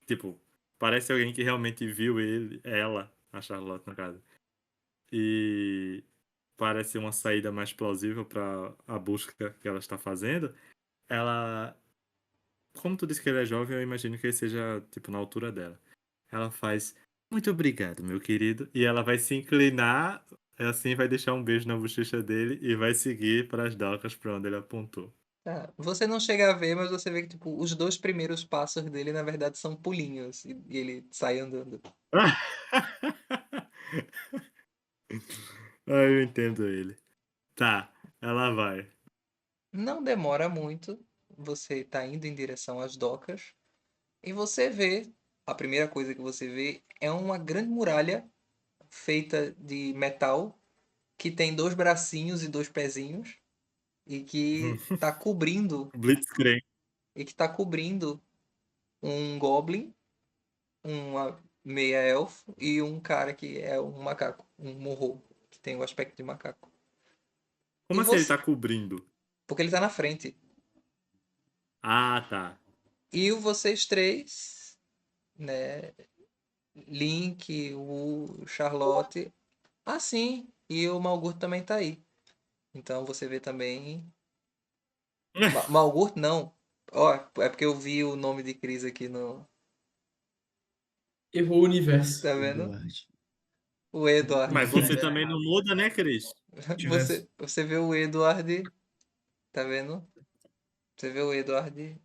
[SPEAKER 2] tipo, parece alguém que realmente viu ela, a Charlotte no caso, e parece uma saída mais plausível para a busca que ela está fazendo. Ela, como tu disse que ele é jovem, eu imagino que ele seja tipo na altura dela. Ela faz muito obrigado, meu querido, e ela vai se inclinar, assim vai deixar um beijo na bochecha dele e vai seguir para as docas para onde ele apontou.
[SPEAKER 1] Tá. Você não chega a ver, mas você vê que, tipo, os dois primeiros passos dele, na verdade, são pulinhos. E ele sai andando.
[SPEAKER 2] Ah, eu entendo ele. Tá, ela vai.
[SPEAKER 1] Não demora muito. você está indo em direção às docas e você vê, a primeira coisa que você vê é uma grande muralha feita de metal que tem dois bracinhos e dois pezinhos e que está cobrindo
[SPEAKER 2] Blitzkrieg.
[SPEAKER 1] um goblin, uma meia elfo e um cara que é um macaco, um morro, que tem o aspecto de macaco. E
[SPEAKER 2] Como assim ele
[SPEAKER 1] você,
[SPEAKER 2] tá cobrindo?
[SPEAKER 1] porque ele tá na frente.
[SPEAKER 2] Ah, tá.
[SPEAKER 1] E vocês três, né, Link, o Charlotte, sim, e o Malgurto também tá aí. Então você vê também Malgurto não. Ó, é porque eu vi o nome de Cris aqui no,
[SPEAKER 3] Errou o universo.
[SPEAKER 1] tá vendo?
[SPEAKER 4] Eduardo.
[SPEAKER 1] O Edward.
[SPEAKER 2] Mas você também não muda, né, Cris?
[SPEAKER 4] Tivesse...
[SPEAKER 1] Você vê o Edward, tá vendo? Você vê o Edward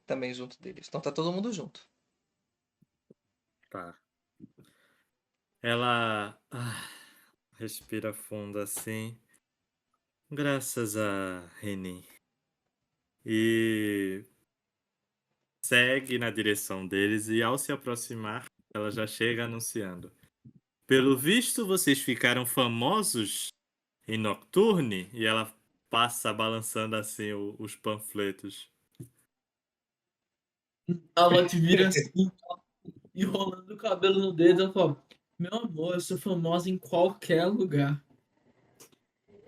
[SPEAKER 1] também junto deles. Então tá todo mundo junto.
[SPEAKER 2] Tá. Ela respira fundo assim. Graças a Renin. E segue na direção deles e ao se aproximar, ela já chega anunciando. Pelo visto, vocês ficaram famosos em Nocturne? E ela passa balançando assim os panfletos.
[SPEAKER 3] A Lot vira assim, enrolando o cabelo no dedo. Ela fala: Meu amor, eu sou famosa em qualquer lugar.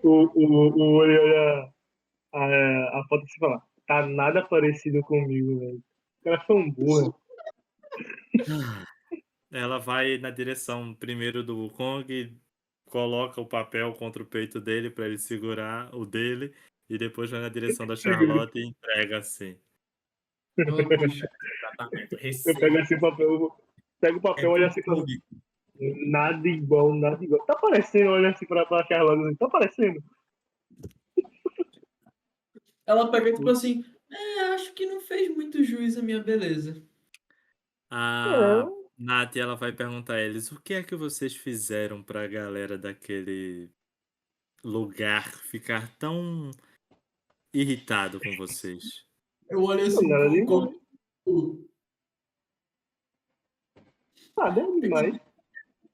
[SPEAKER 5] O olha a foto e fala, tá nada parecido comigo, velho. Os caras são burros.
[SPEAKER 2] Ela vai na direção primeiro do Wukong, coloca o papel contra o peito dele para ele segurar o dele, e depois vai na direção da Charlotte e entrega assim.
[SPEAKER 3] Ela puxa.
[SPEAKER 4] Tratamento
[SPEAKER 5] Eu
[SPEAKER 4] recém.
[SPEAKER 5] pego assim o papel, pego o papel, olho assim e falo, nada igual, nada igual. Tá parecendo, olha assim pra Charlotte, assim, tá parecendo.
[SPEAKER 3] Ela pega tipo assim: acho que não fez muito juiz a minha beleza.
[SPEAKER 2] A Nath, ela vai perguntar a eles: o que é que vocês fizeram pra galera daquele lugar ficar tão irritado com vocês?
[SPEAKER 3] Eu olho
[SPEAKER 5] Não,
[SPEAKER 3] assim
[SPEAKER 5] nada
[SPEAKER 3] com.
[SPEAKER 5] demais. Nada demais.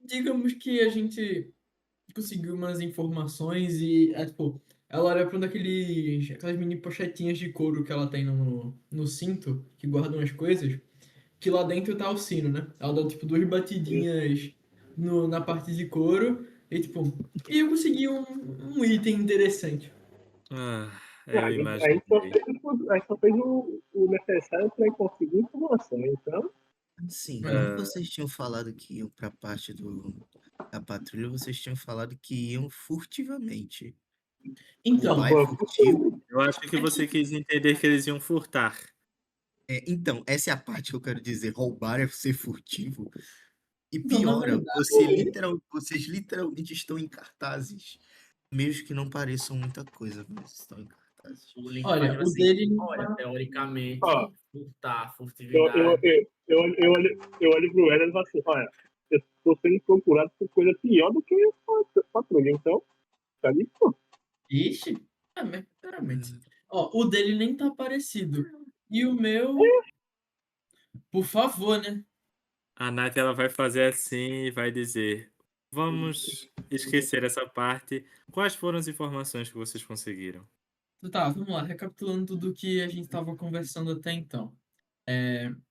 [SPEAKER 3] Digamos que a gente conseguiu umas informações e, tipo, ela olha pra um aquelas mini pochetinhas de couro que ela tem no cinto, que guardam as coisas, que lá dentro tá o sino, né? Ela dá, tipo, duas batidinhas na parte de couro e, tipo, e eu consegui um item interessante.
[SPEAKER 2] Eu
[SPEAKER 5] Aí só
[SPEAKER 2] imaginei.
[SPEAKER 5] fez o necessário pra conseguir informação. Então,
[SPEAKER 4] Sim, quando
[SPEAKER 3] É.
[SPEAKER 4] vocês tinham falado que iam pra parte da patrulha, vocês tinham falado que iam furtivamente.
[SPEAKER 3] Então,
[SPEAKER 4] Roubar é furtivo?
[SPEAKER 2] Eu acho que você quis entender que eles iam furtar.
[SPEAKER 4] Então, essa é a parte que eu quero dizer. Roubar é ser furtivo. E
[SPEAKER 3] não, na
[SPEAKER 4] piora,
[SPEAKER 3] verdade,
[SPEAKER 4] vocês literalmente estão em cartazes. Mesmo que não pareçam muita coisa, mas estão em cartazes.
[SPEAKER 6] O Link vai
[SPEAKER 3] olha,
[SPEAKER 6] tipo
[SPEAKER 3] o
[SPEAKER 6] assim,
[SPEAKER 3] dele não
[SPEAKER 6] olha,
[SPEAKER 3] tá.
[SPEAKER 5] ó,
[SPEAKER 6] teoricamente, furtar,
[SPEAKER 5] eu, eu,
[SPEAKER 6] furtividade.
[SPEAKER 5] eu, eu olho pro Eder e falo assim, olha, eu tô sendo procurado por coisa pior do que a patrulha, então, tá de pô.
[SPEAKER 3] Ixi, mas sinceramente. Ó, o dele nem tá parecido. E o meu, por favor, né?
[SPEAKER 2] A Nath, ela vai fazer assim e vai dizer: vamos esquecer essa parte. Quais foram as informações que vocês conseguiram?
[SPEAKER 3] Tá, vamos lá, recapitulando tudo que a gente estava conversando até então.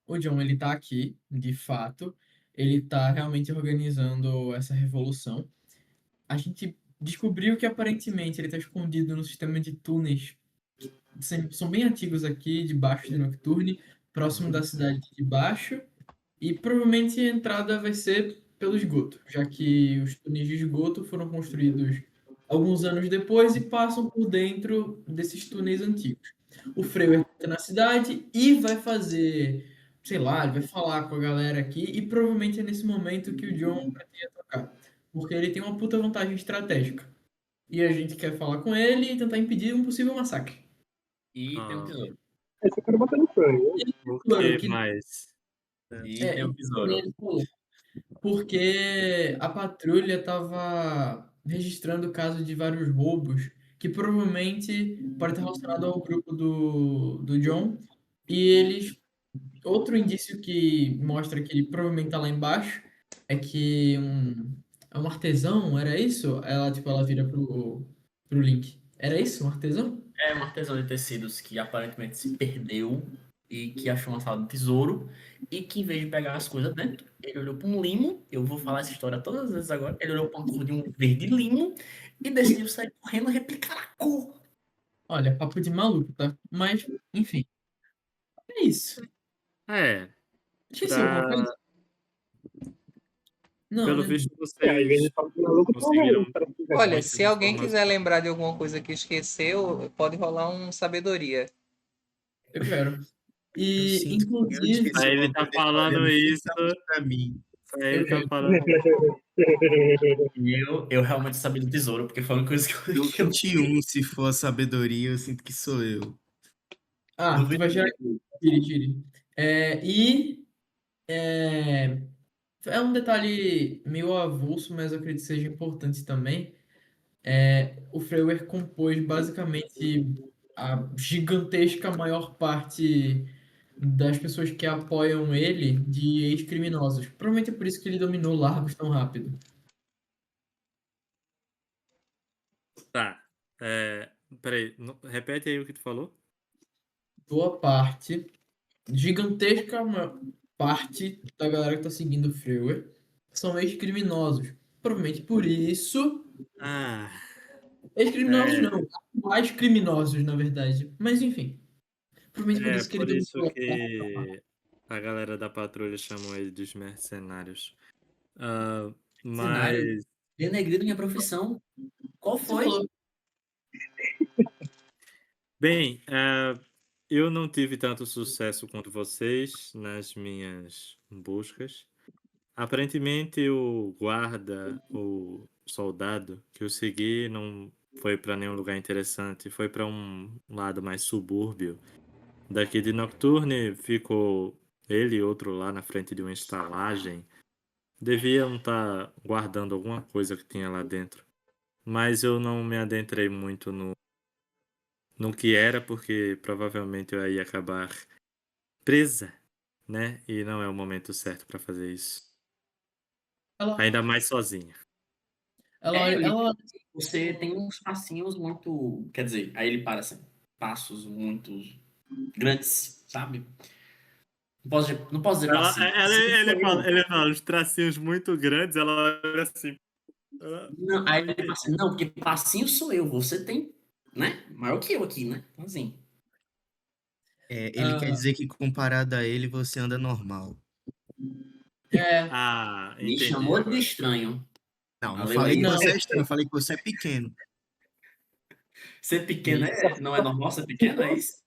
[SPEAKER 3] O John, ele tá aqui, de fato. Ele tá realmente organizando essa revolução. A gente descobriu que aparentemente ele tá escondido no sistema de túneis são bem antigos aqui, debaixo de Nocturne, próximo da cidade de baixo. E provavelmente a entrada vai ser pelo esgoto, já que os túneis de esgoto foram construídos alguns anos depois e passam por dentro desses túneis antigos. O Freyr está na cidade e vai fazer, sei lá, ele vai falar com a galera aqui e provavelmente é nesse momento que o John pretende atacar, porque ele tem uma puta vantagem estratégica. E a gente quer falar com ele e tentar impedir um possível massacre.
[SPEAKER 6] E tem um
[SPEAKER 2] Ah,
[SPEAKER 6] tesouro.
[SPEAKER 5] Aí você quer botar no sangue, né?
[SPEAKER 2] o
[SPEAKER 3] Claro
[SPEAKER 2] que
[SPEAKER 3] que
[SPEAKER 2] mais?
[SPEAKER 6] E tem o
[SPEAKER 3] nem
[SPEAKER 6] tesouro.
[SPEAKER 3] ele falou. Porque a patrulha estava registrando casos de vários roubos que que provavelmente pode estar relacionado ao grupo do John. E eles. Outro indício que mostra que ele provavelmente tá lá embaixo é que é um artesão, era isso? Ela, tipo, ela vira pro Link. Era isso, um artesão?
[SPEAKER 6] É um artesão de tecidos que aparentemente se perdeu e que achou uma sala de tesouro e que, em vez de pegar as coisas dentro, ele olhou para um limo. Eu vou falar essa história todas as vezes agora. Ele olhou para uma cor de um verde limo e decidiu sair correndo e replicar a cor.
[SPEAKER 3] Olha, papo de maluco, tá? Mas, enfim. É isso.
[SPEAKER 2] É,
[SPEAKER 3] Esqueci alguma
[SPEAKER 2] pra...
[SPEAKER 3] coisa? Não,
[SPEAKER 2] pelo
[SPEAKER 3] né?
[SPEAKER 2] visto
[SPEAKER 5] Às vezes
[SPEAKER 2] vocês
[SPEAKER 5] fala que o maluco tá
[SPEAKER 2] conseguiram
[SPEAKER 5] velho, cara.
[SPEAKER 1] Olha,
[SPEAKER 2] muitas
[SPEAKER 1] se alguém quiser
[SPEAKER 2] informações.
[SPEAKER 1] lembrar de alguma coisa que esqueceu, pode rolar um sabedoria.
[SPEAKER 3] Eu quero.
[SPEAKER 4] Eu
[SPEAKER 3] E,
[SPEAKER 4] sinto que eu
[SPEAKER 3] inclusive,
[SPEAKER 4] esqueci
[SPEAKER 2] Aí ele
[SPEAKER 4] alguma
[SPEAKER 2] tá
[SPEAKER 4] coisa da história,
[SPEAKER 2] falando
[SPEAKER 4] não
[SPEAKER 2] isso,
[SPEAKER 4] fica pra mim.
[SPEAKER 2] aí
[SPEAKER 3] eu
[SPEAKER 2] ele tá
[SPEAKER 3] quero.
[SPEAKER 2] falando.
[SPEAKER 6] E eu realmente sabia do tesouro, porque foi uma coisa que
[SPEAKER 4] No
[SPEAKER 6] eu
[SPEAKER 4] 21, se for a sabedoria, eu sinto que sou eu.
[SPEAKER 3] Ah, tu vai tirar. Giri. É, é um detalhe meio avulso, mas eu acredito que seja importante também. O Freuler compôs basicamente a gigantesca maior parte das pessoas que apoiam ele de ex-criminosos. Provavelmente é por isso que ele dominou Largos tão rápido.
[SPEAKER 2] Tá. Peraí, repete aí o que tu falou.
[SPEAKER 3] Boa parte, gigantesca parte da galera que tá seguindo o Freuler são ex-criminosos. Provavelmente por isso.
[SPEAKER 2] Ah,
[SPEAKER 3] Ex-criminosos
[SPEAKER 2] é,
[SPEAKER 3] não, mais criminosos, na verdade. Mas enfim, provavelmente por
[SPEAKER 2] é
[SPEAKER 3] isso que ele
[SPEAKER 2] por isso
[SPEAKER 3] dominou.
[SPEAKER 2] que a galera da patrulha chamou ele dos mercenários. Ah,
[SPEAKER 6] cenário
[SPEAKER 2] mas,
[SPEAKER 6] denegrindo minha profissão. Qual
[SPEAKER 3] Você
[SPEAKER 6] foi?
[SPEAKER 3] falou,
[SPEAKER 2] bem, eu não tive tanto sucesso quanto vocês nas minhas buscas. Aparentemente, o guarda, o soldado que eu segui não foi para nenhum lugar interessante, foi para um lado mais subúrbio. Daqui de Nocturne ficou ele e outro lá na frente de uma estalagem. Deviam estar guardando alguma coisa que tinha lá dentro. Mas eu não me adentrei muito no que era, porque provavelmente eu ia acabar presa, né? E não é o momento certo para fazer isso.
[SPEAKER 3] ela,
[SPEAKER 2] Ainda mais sozinha.
[SPEAKER 3] ela,
[SPEAKER 6] É,
[SPEAKER 3] olha- ela,
[SPEAKER 6] você tem uns passinhos muito. Quer dizer, aí ele para assim. Passos muito grandes, sabe? Não posso dizer passinho. Passinho sou eu.
[SPEAKER 2] Ele fala, os tracinhos muito grandes, ela olha assim. "Ah,
[SPEAKER 6] Não, aí ele fala assim, não, porque passinho sou eu. Você tem, né? Maior que eu aqui, né? Então, assim.
[SPEAKER 4] Ele quer
[SPEAKER 3] ah,
[SPEAKER 4] dizer que comparado a ele, você anda normal.
[SPEAKER 3] é,
[SPEAKER 2] Ah,
[SPEAKER 6] Me
[SPEAKER 2] entendi
[SPEAKER 6] chamou de
[SPEAKER 2] agora.
[SPEAKER 6] estranho.
[SPEAKER 4] Não, não
[SPEAKER 6] Valeu
[SPEAKER 4] falei que
[SPEAKER 6] aí.
[SPEAKER 3] não,
[SPEAKER 4] você é estranho, eu falei que você é pequeno.
[SPEAKER 6] Ser pequeno não é normal ser pequeno, é isso?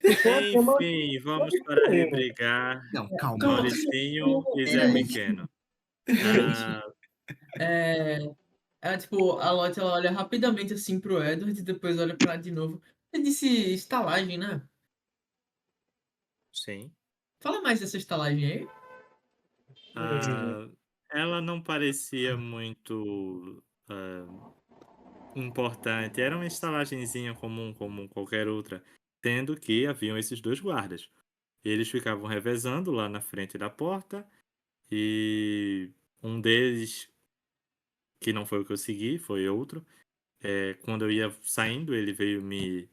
[SPEAKER 2] Enfim, vamos para rebrigar
[SPEAKER 4] Não, calma.
[SPEAKER 6] Calma.
[SPEAKER 2] Mauricinho e Zé Pequeno. Ah,
[SPEAKER 3] é, tipo, a Lottie, ela olha rapidamente assim pro Edward e depois olha pra ela de novo. Você disse estalagem, né?
[SPEAKER 2] sim.
[SPEAKER 3] Fala mais dessa estalagem aí.
[SPEAKER 2] Ah, ela não parecia muito importante. Era uma estalagenzinha comum, como qualquer outra. Tendo que haviam esses dois guardas. Eles ficavam revezando lá na frente da porta. E um deles, que não foi o que eu segui, foi outro. Quando eu ia saindo, ele veio me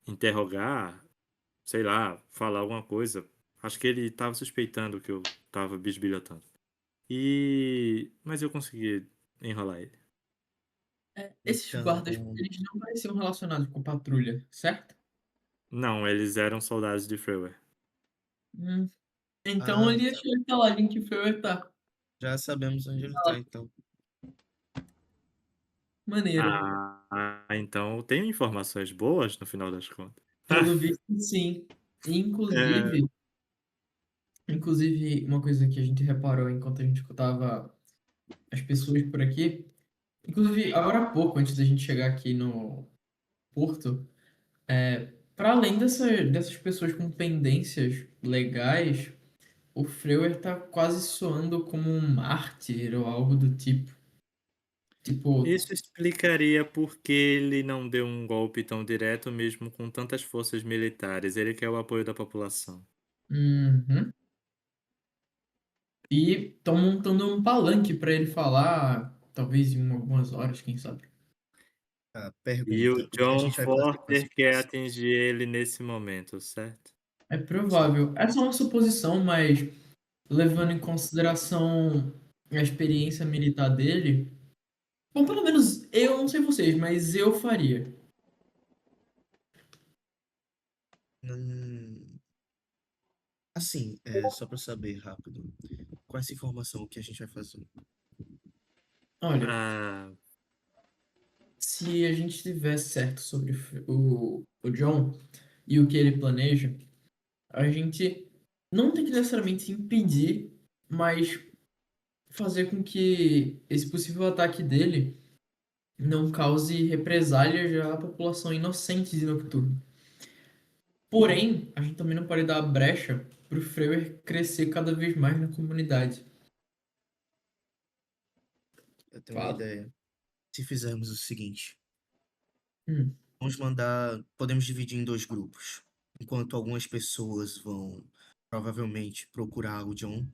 [SPEAKER 2] interrogar, sei lá, falar alguma coisa. Acho que ele estava suspeitando que eu estava bisbilhotando. Mas eu consegui enrolar ele.
[SPEAKER 3] Esses
[SPEAKER 4] Então,
[SPEAKER 3] guardas, eles não pareciam relacionados com patrulha, certo?
[SPEAKER 2] Não, eles eram soldados de Frewer.
[SPEAKER 3] Hum, então
[SPEAKER 4] ah,
[SPEAKER 3] ele achou a estalagem que foi tá.
[SPEAKER 4] já sabemos onde ele tá, então.
[SPEAKER 3] Maneiro.
[SPEAKER 2] Então eu tenho informações boas no final das contas.
[SPEAKER 3] Pelo visto, sim.
[SPEAKER 2] É,
[SPEAKER 3] Inclusive, uma coisa que a gente reparou enquanto a gente escutava as pessoas por aqui, inclusive agora há pouco, antes da gente chegar aqui no Porto, para além dessas pessoas com pendências legais, o Freuer tá quase soando como um mártir ou algo do tipo. Tipo,
[SPEAKER 2] Isso explicaria por que ele não deu um golpe tão direto mesmo com tantas forças militares. Ele quer o apoio da população.
[SPEAKER 3] uhum. E estão montando um palanque para ele falar, talvez em algumas horas, quem sabe.
[SPEAKER 4] A
[SPEAKER 2] E o
[SPEAKER 4] pergunta: o que a
[SPEAKER 2] John
[SPEAKER 4] gente vai fazer com essa
[SPEAKER 2] Porter quer
[SPEAKER 4] informação?
[SPEAKER 2] atingir ele nesse momento, certo?
[SPEAKER 3] É provável. Essa é uma suposição, mas levando em consideração a experiência militar dele, bom, pelo menos eu não sei vocês, mas eu faria.
[SPEAKER 4] Hum, assim, só para saber rápido, com essa informação, o que a gente vai fazer?
[SPEAKER 3] Olha,
[SPEAKER 2] Ah,
[SPEAKER 3] se a gente tiver certo sobre o John e o que ele planeja, a gente não tem que necessariamente impedir, mas fazer com que esse possível ataque dele não cause represálias à população inocente de Nocturno. Porém, a gente também não pode dar brecha para o Freuer crescer cada vez mais na comunidade.
[SPEAKER 4] Eu tenho uma
[SPEAKER 3] Fala.
[SPEAKER 4] ideia. Se fizermos o seguinte,
[SPEAKER 3] Hum,
[SPEAKER 4] podemos dividir em dois grupos. Enquanto algumas pessoas vão provavelmente procurar o John,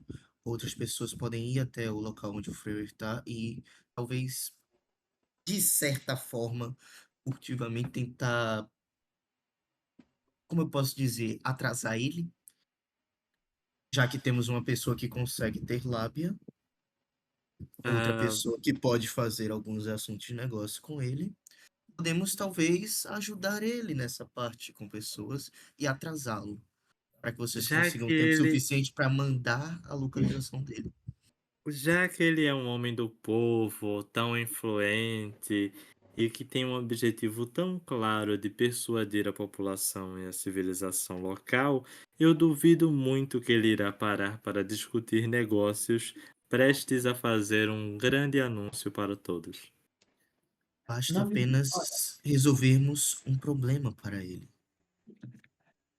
[SPEAKER 4] outras pessoas podem ir até o local onde o Freire está e talvez, de certa forma, furtivamente tentar, como eu posso dizer, atrasar ele, já que temos uma pessoa que consegue ter lábia, outra
[SPEAKER 2] ah,
[SPEAKER 4] pessoa que pode fazer alguns assuntos de negócio com ele. Podemos talvez ajudar ele nessa parte com pessoas e atrasá-lo, para que vocês
[SPEAKER 2] já
[SPEAKER 4] consigam
[SPEAKER 2] que
[SPEAKER 4] tempo
[SPEAKER 2] ele,
[SPEAKER 4] suficiente para mandar a localização dele.
[SPEAKER 2] já que ele é um homem do povo, tão influente e que tem um objetivo tão claro de persuadir a população e a civilização local, eu duvido muito que ele irá parar para discutir negócios, prestes a fazer um grande anúncio para todos.
[SPEAKER 4] Basta
[SPEAKER 3] na, ve-
[SPEAKER 4] apenas resolvermos um problema para ele.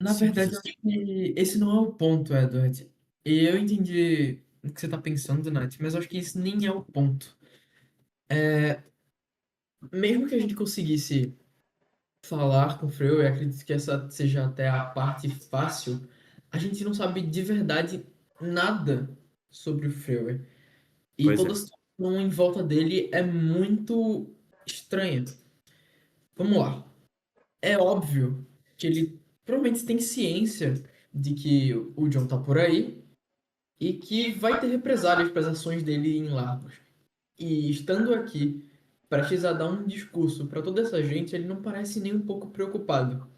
[SPEAKER 3] na
[SPEAKER 4] Simples
[SPEAKER 3] verdade, eu
[SPEAKER 4] assim.
[SPEAKER 3] acho que esse não é o ponto, Edward. E eu entendi o que você está pensando, Nath, mas eu acho que isso nem é o ponto. Mesmo que a gente conseguisse falar com o Freu, eu acredito que essa seja até a parte fácil, a gente não sabe de verdade nada sobre o Freu. E
[SPEAKER 2] Pois
[SPEAKER 3] toda a
[SPEAKER 2] é.
[SPEAKER 3] situação em volta dele é muito estranha. Vamos lá. É óbvio que ele provavelmente tem ciência de que o John tá por aí e que vai ter represálias para as ações dele em Largos. E estando aqui, prestes a dar um discurso para toda essa gente, ele não parece nem um pouco preocupado.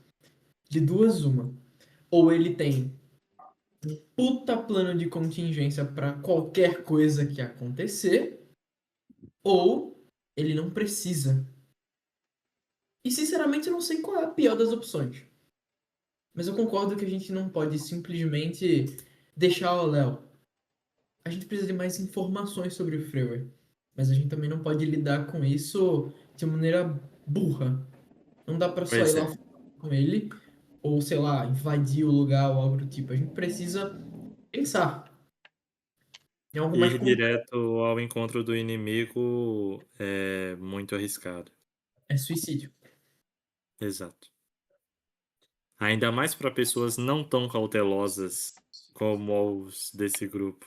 [SPEAKER 3] De duas, uma. Ou ele tem um puta plano de contingência para qualquer coisa que acontecer, ou ele não precisa. E sinceramente eu não sei qual é a pior das opções. Mas eu concordo que a gente não pode simplesmente deixar o Léo. A gente precisa de mais informações sobre o Freeway. Mas a gente também não pode lidar com isso de maneira burra. Não dá pra só ir
[SPEAKER 2] Pois
[SPEAKER 3] lá
[SPEAKER 2] é.
[SPEAKER 3] falar com ele, ou sei lá, invadir o lugar ou algo do tipo. A gente precisa pensar em algo mais
[SPEAKER 2] Ir
[SPEAKER 3] concreto.
[SPEAKER 2] direto ao encontro do inimigo é muito arriscado.
[SPEAKER 3] É suicídio.
[SPEAKER 2] Exato. Ainda mais para pessoas não tão cautelosas como os desse grupo.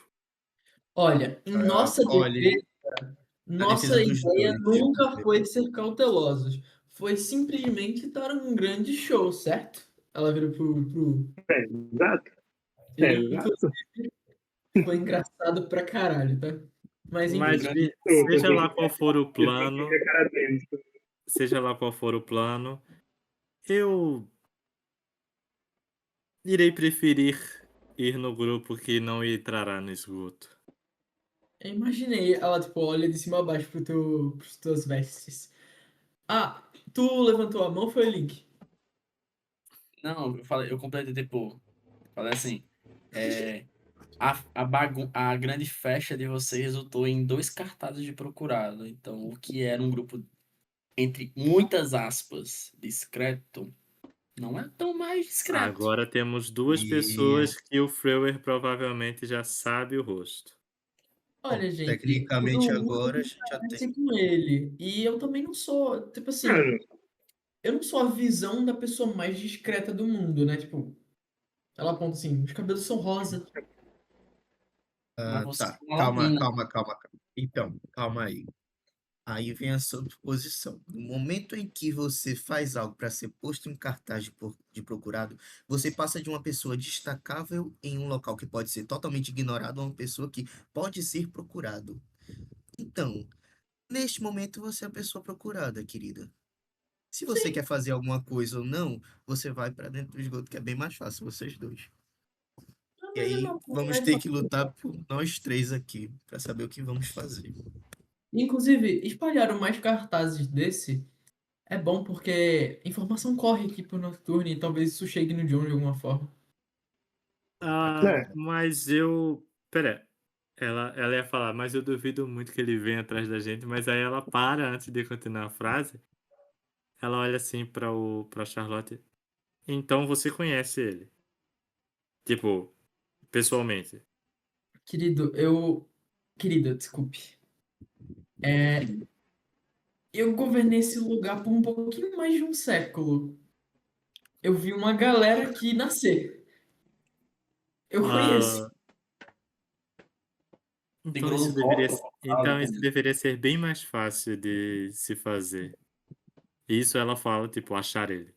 [SPEAKER 3] Olha, em nossa
[SPEAKER 4] Olhe,
[SPEAKER 3] defesa,
[SPEAKER 4] a defesa
[SPEAKER 3] nossa
[SPEAKER 4] dos
[SPEAKER 3] ideia
[SPEAKER 4] dois.
[SPEAKER 3] nunca foi ser cautelosos. Foi simplesmente dar um grande show, certo? Ela virou pro...
[SPEAKER 5] Exato,
[SPEAKER 3] Inclusive,
[SPEAKER 5] exato.
[SPEAKER 3] foi engraçado pra caralho, tá? Mas
[SPEAKER 5] Um
[SPEAKER 3] enfim.
[SPEAKER 2] Mas
[SPEAKER 5] grande show,
[SPEAKER 2] seja
[SPEAKER 5] eu
[SPEAKER 2] lá qual for o
[SPEAKER 5] tenho que
[SPEAKER 2] plano,
[SPEAKER 5] ver a cara deles.
[SPEAKER 2] seja lá qual for o plano, eu irei preferir ir no grupo que não entrará no esgoto.
[SPEAKER 3] Eu imaginei ela, tipo, olha de cima a baixo pros tuas vestes. Ah, tu levantou a mão, foi o Link?
[SPEAKER 6] Não, eu completei, tipo, falei assim, é, a grande festa de vocês resultou em 2 cartazes de procurado. Então, o que era um grupo, entre muitas aspas, discreto, não é tão mais discreto.
[SPEAKER 2] Agora temos duas
[SPEAKER 4] E
[SPEAKER 2] pessoas que o Freuer provavelmente já sabe o rosto.
[SPEAKER 3] Olha,
[SPEAKER 4] Bom,
[SPEAKER 3] gente, o
[SPEAKER 4] tecnicamente
[SPEAKER 3] Uno
[SPEAKER 4] agora a gente já
[SPEAKER 3] converse
[SPEAKER 4] tem.
[SPEAKER 3] com ele. E eu também não sou, tipo assim,
[SPEAKER 5] Mano,
[SPEAKER 3] eu não sou a visão da pessoa mais discreta do mundo, né? Tipo, ela aponta assim, os cabelos são rosa.
[SPEAKER 6] Mas
[SPEAKER 4] Ah,
[SPEAKER 6] você
[SPEAKER 4] tá,
[SPEAKER 6] é uma
[SPEAKER 4] calma,
[SPEAKER 6] ladina.
[SPEAKER 4] calma, calma, calma. Então, calma aí. Aí vem a sua posição. No momento em que você faz algo para ser posto em cartaz de procurado, você passa de uma pessoa destacável em um local que pode ser totalmente ignorado a uma pessoa que pode ser procurado. Então, neste momento você é a pessoa procurada, querida. Se você
[SPEAKER 3] Sim.
[SPEAKER 4] quer fazer alguma coisa ou não, você vai para dentro do esgoto, que é bem mais fácil, vocês dois.
[SPEAKER 3] Ah,
[SPEAKER 4] E
[SPEAKER 3] mas eu
[SPEAKER 4] aí
[SPEAKER 3] não,
[SPEAKER 4] vamos
[SPEAKER 3] é
[SPEAKER 4] ter
[SPEAKER 3] só-
[SPEAKER 4] que lutar por nós três aqui para saber o que vamos fazer.
[SPEAKER 3] Inclusive, espalhar mais cartazes desse é bom porque informação corre aqui pro Nocturne e talvez isso chegue no John de alguma forma.
[SPEAKER 5] né?
[SPEAKER 2] Mas eu. Pera. Ela ia falar, mas eu duvido muito que ele venha atrás da gente, mas aí ela para antes de continuar a frase. Ela olha assim pra Charlotte. Então você conhece ele. Tipo, pessoalmente.
[SPEAKER 3] Querido, eu. Querida, desculpe. É, eu governei esse lugar por um pouquinho mais de um século. Eu vi uma galera aqui nascer. Eu conheço.
[SPEAKER 2] Ah, então
[SPEAKER 6] Segurou
[SPEAKER 2] isso
[SPEAKER 6] no
[SPEAKER 2] deveria,
[SPEAKER 6] copo. Ah,
[SPEAKER 2] então isso
[SPEAKER 6] entendi.
[SPEAKER 2] deveria ser bem mais fácil de se fazer. Isso ela fala, tipo, achar ele.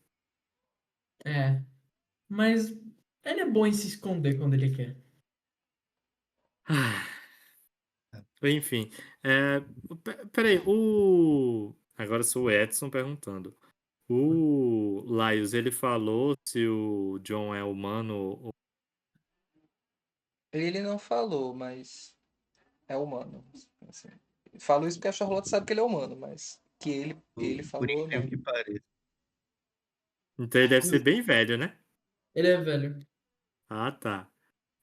[SPEAKER 3] É, mas ele é bom em se esconder quando ele quer.
[SPEAKER 2] Ah, enfim, é, peraí, o. Agora sou o Edson perguntando. O Laios, ele falou se o John é humano ou.
[SPEAKER 1] Ele não falou, mas é humano. Assim. Falo isso porque a Charlotte sabe que ele é humano, mas que ele
[SPEAKER 4] Por
[SPEAKER 1] falou,
[SPEAKER 4] incrível
[SPEAKER 1] não.
[SPEAKER 4] que pareça.
[SPEAKER 2] Então ele deve ser bem velho, né?
[SPEAKER 3] Ele é velho.
[SPEAKER 2] Ah, tá.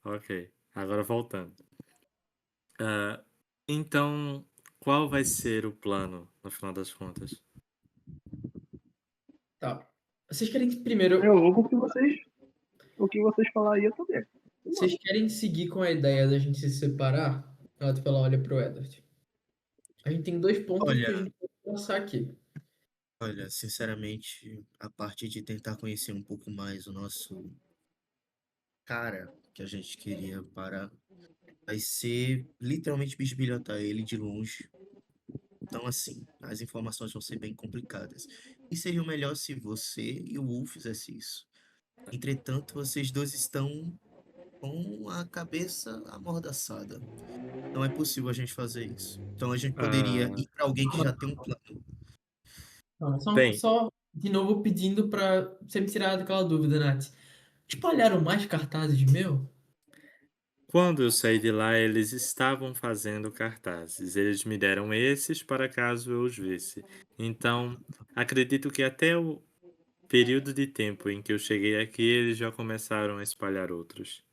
[SPEAKER 2] Ok. Agora voltando. Ah, então, qual vai ser o plano, no final das contas?
[SPEAKER 3] Tá. Vocês querem
[SPEAKER 5] Eu
[SPEAKER 3] primeiro.
[SPEAKER 5] vou com o que vocês falar aí, eu também.
[SPEAKER 3] Vocês querem seguir com a ideia da gente se separar? Ela tipo, ela olha pro Edward. A gente tem dois pontos que a
[SPEAKER 4] Olha,
[SPEAKER 3] gente pode passar aqui.
[SPEAKER 4] olha, sinceramente, a parte de tentar conhecer um pouco mais o nosso cara que a gente queria para vai ser literalmente bisbilhotar ele de longe. Então, assim, as informações vão ser bem complicadas. E seria o melhor se você e o Wolf fizessem isso. Entretanto, vocês dois estão com a cabeça amordaçada. Não é possível a gente fazer isso. Então, a gente poderia
[SPEAKER 2] Ah,
[SPEAKER 4] ir para alguém que já tem um plano.
[SPEAKER 3] Não,
[SPEAKER 2] bem,
[SPEAKER 3] só de novo pedindo pra você me tirar daquela dúvida, Nath. Espalharam mais cartazes meu?
[SPEAKER 2] quando eu saí de lá, eles estavam fazendo cartazes. Eles me deram esses para caso eu os visse. Então, acredito que até o período de tempo em que eu cheguei aqui, eles já começaram a espalhar outros.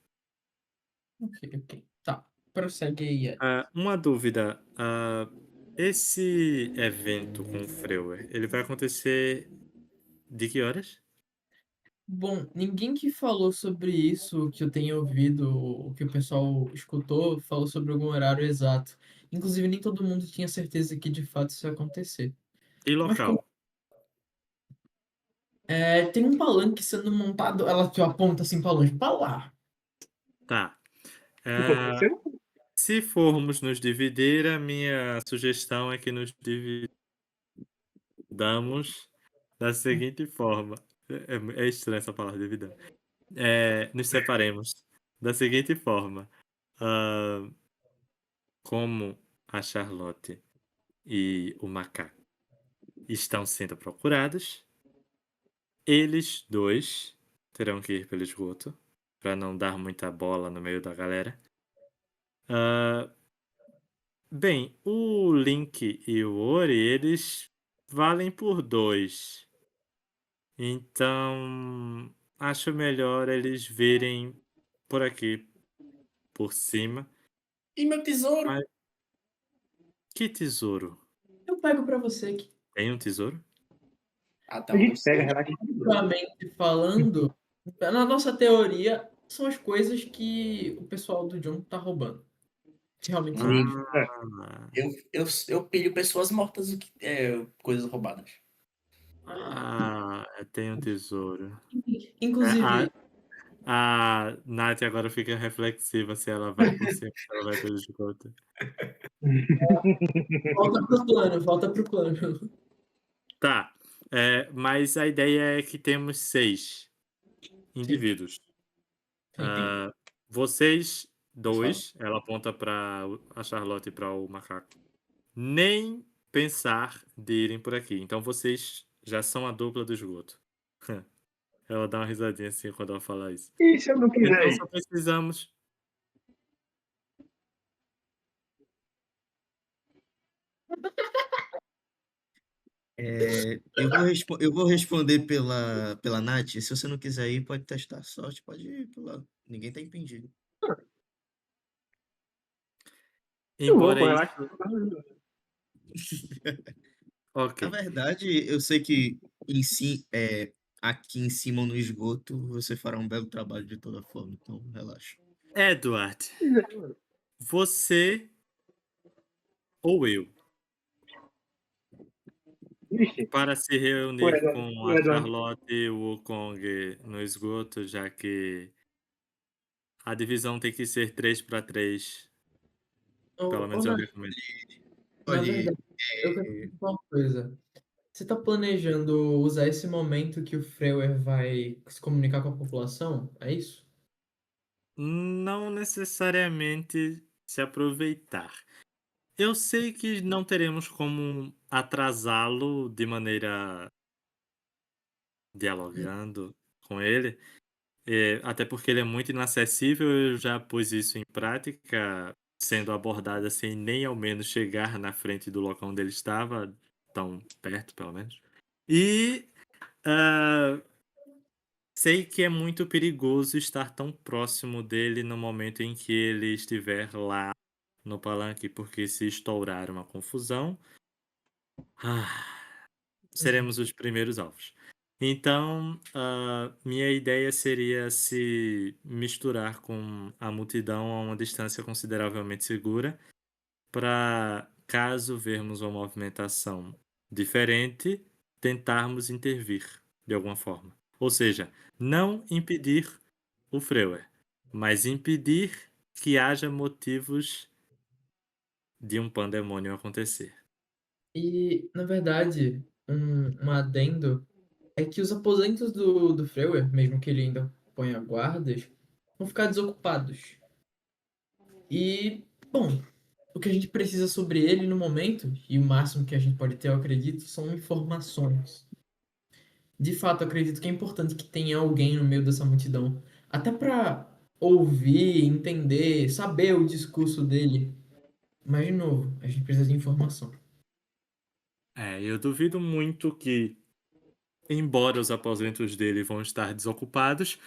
[SPEAKER 3] Ok, ok. Tá. Prossegue aí, Ed.
[SPEAKER 2] Uma dúvida. Esse evento com o Freuer, ele vai acontecer de que horas?
[SPEAKER 3] Bom, ninguém que falou sobre isso, que eu tenha ouvido, o que o pessoal escutou, falou sobre algum horário exato. Inclusive, nem todo mundo tinha certeza que de fato isso ia acontecer.
[SPEAKER 2] E
[SPEAKER 3] Mas
[SPEAKER 2] local?
[SPEAKER 3] como tem um palanque sendo montado, ela te aponta assim pra longe, pra lá.
[SPEAKER 2] Tá. Ah,
[SPEAKER 5] Você não
[SPEAKER 2] se formos nos dividir, a minha sugestão é que nos dividamos da seguinte forma. É estranha essa palavra, dividamos. Nos separemos da seguinte forma. Ah, como a Charlotte e o macaco estão sendo procurados, eles dois terão que ir pelo esgoto para não dar muita bola no meio da galera. Ah, bem, o Link e o Ori, eles valem por dois. Então, acho melhor eles virem por aqui, por cima.
[SPEAKER 6] E meu tesouro?
[SPEAKER 2] Mas que tesouro?
[SPEAKER 3] Eu pego pra você aqui.
[SPEAKER 2] Tem um tesouro?
[SPEAKER 6] Até
[SPEAKER 5] a
[SPEAKER 6] onde eu
[SPEAKER 5] gente pega,
[SPEAKER 6] sei.
[SPEAKER 5] relaxa.
[SPEAKER 3] Basicamente falando, na nossa teoria, são as coisas que o pessoal do John tá roubando. Realmente.
[SPEAKER 2] Ah,
[SPEAKER 6] Eu pilho pessoas mortas do que coisas roubadas.
[SPEAKER 2] tem um tesouro.
[SPEAKER 3] Inclusive,
[SPEAKER 2] A Nath agora fica reflexiva se ela vai por cima, se ela vai pelo esgoto.
[SPEAKER 3] volta pro plano.
[SPEAKER 2] Tá, mas a ideia é que temos 6 indivíduos.
[SPEAKER 3] Entendi.
[SPEAKER 2] Vocês
[SPEAKER 3] Fala.
[SPEAKER 2] 2, ela aponta para a Charlotte e para o macaco, nem pensar de irem por aqui. Então vocês já são a dupla do esgoto. Ela dá uma risadinha assim quando ela fala isso.
[SPEAKER 5] E se eu não quiser
[SPEAKER 2] Então
[SPEAKER 5] ir?
[SPEAKER 2] só precisamos.
[SPEAKER 4] Eu vou responder pela Nath. Se você não quiser ir, pode testar a sorte, pode ir pela. Ninguém tá impedido.
[SPEAKER 5] Eu vou,
[SPEAKER 2] Embora
[SPEAKER 5] pô,
[SPEAKER 2] isso.
[SPEAKER 5] relaxa.
[SPEAKER 2] Ok.
[SPEAKER 4] Na verdade, eu sei que aqui em cima no esgoto você fará um belo trabalho de toda forma, então relaxa.
[SPEAKER 2] Edward, você ou eu,
[SPEAKER 5] Vixe,
[SPEAKER 2] para se
[SPEAKER 5] o
[SPEAKER 2] reunir
[SPEAKER 5] Edward,
[SPEAKER 2] com
[SPEAKER 5] o
[SPEAKER 2] a
[SPEAKER 5] Edward.
[SPEAKER 2] Charlotte e o Wukong no esgoto, já que a divisão tem que ser 3 para 3. Pelo menos eu
[SPEAKER 3] Nath,
[SPEAKER 2] recomendo.
[SPEAKER 3] na
[SPEAKER 4] Olhe,
[SPEAKER 3] verdade, eu quero perguntar uma coisa. Você tá planejando usar esse momento que o Freuer vai se comunicar com a população? É isso?
[SPEAKER 2] Não necessariamente se aproveitar. Eu sei que não teremos como atrasá-lo de maneira dialogando com ele, até porque ele é muito inacessível. Eu já pus isso em prática, sendo abordado sem nem ao menos chegar na frente do local onde ele estava, tão perto pelo menos. E ah, sei que é muito perigoso estar tão próximo dele no momento em que ele estiver lá no palanque, porque se estourar uma confusão, seremos os primeiros alvos. Então, minha ideia seria se misturar com a multidão a uma distância consideravelmente segura, para, caso vermos uma movimentação diferente, tentarmos intervir de alguma forma. Ou seja, não impedir o Freuer, mas impedir que haja motivos de um pandemônio acontecer.
[SPEAKER 3] E, na verdade, um adendo é que os aposentos do Freuer, mesmo que ele ainda ponha guardas, vão ficar desocupados. E, bom, o que a gente precisa sobre ele no momento, e o máximo que a gente pode ter, eu acredito, são informações. De fato, acredito que é importante que tenha alguém no meio dessa multidão, até para ouvir, entender, saber o discurso dele. Mas, de novo, a gente precisa de informação.
[SPEAKER 2] Eu duvido muito que, embora os aposentos dele vão estar desocupados,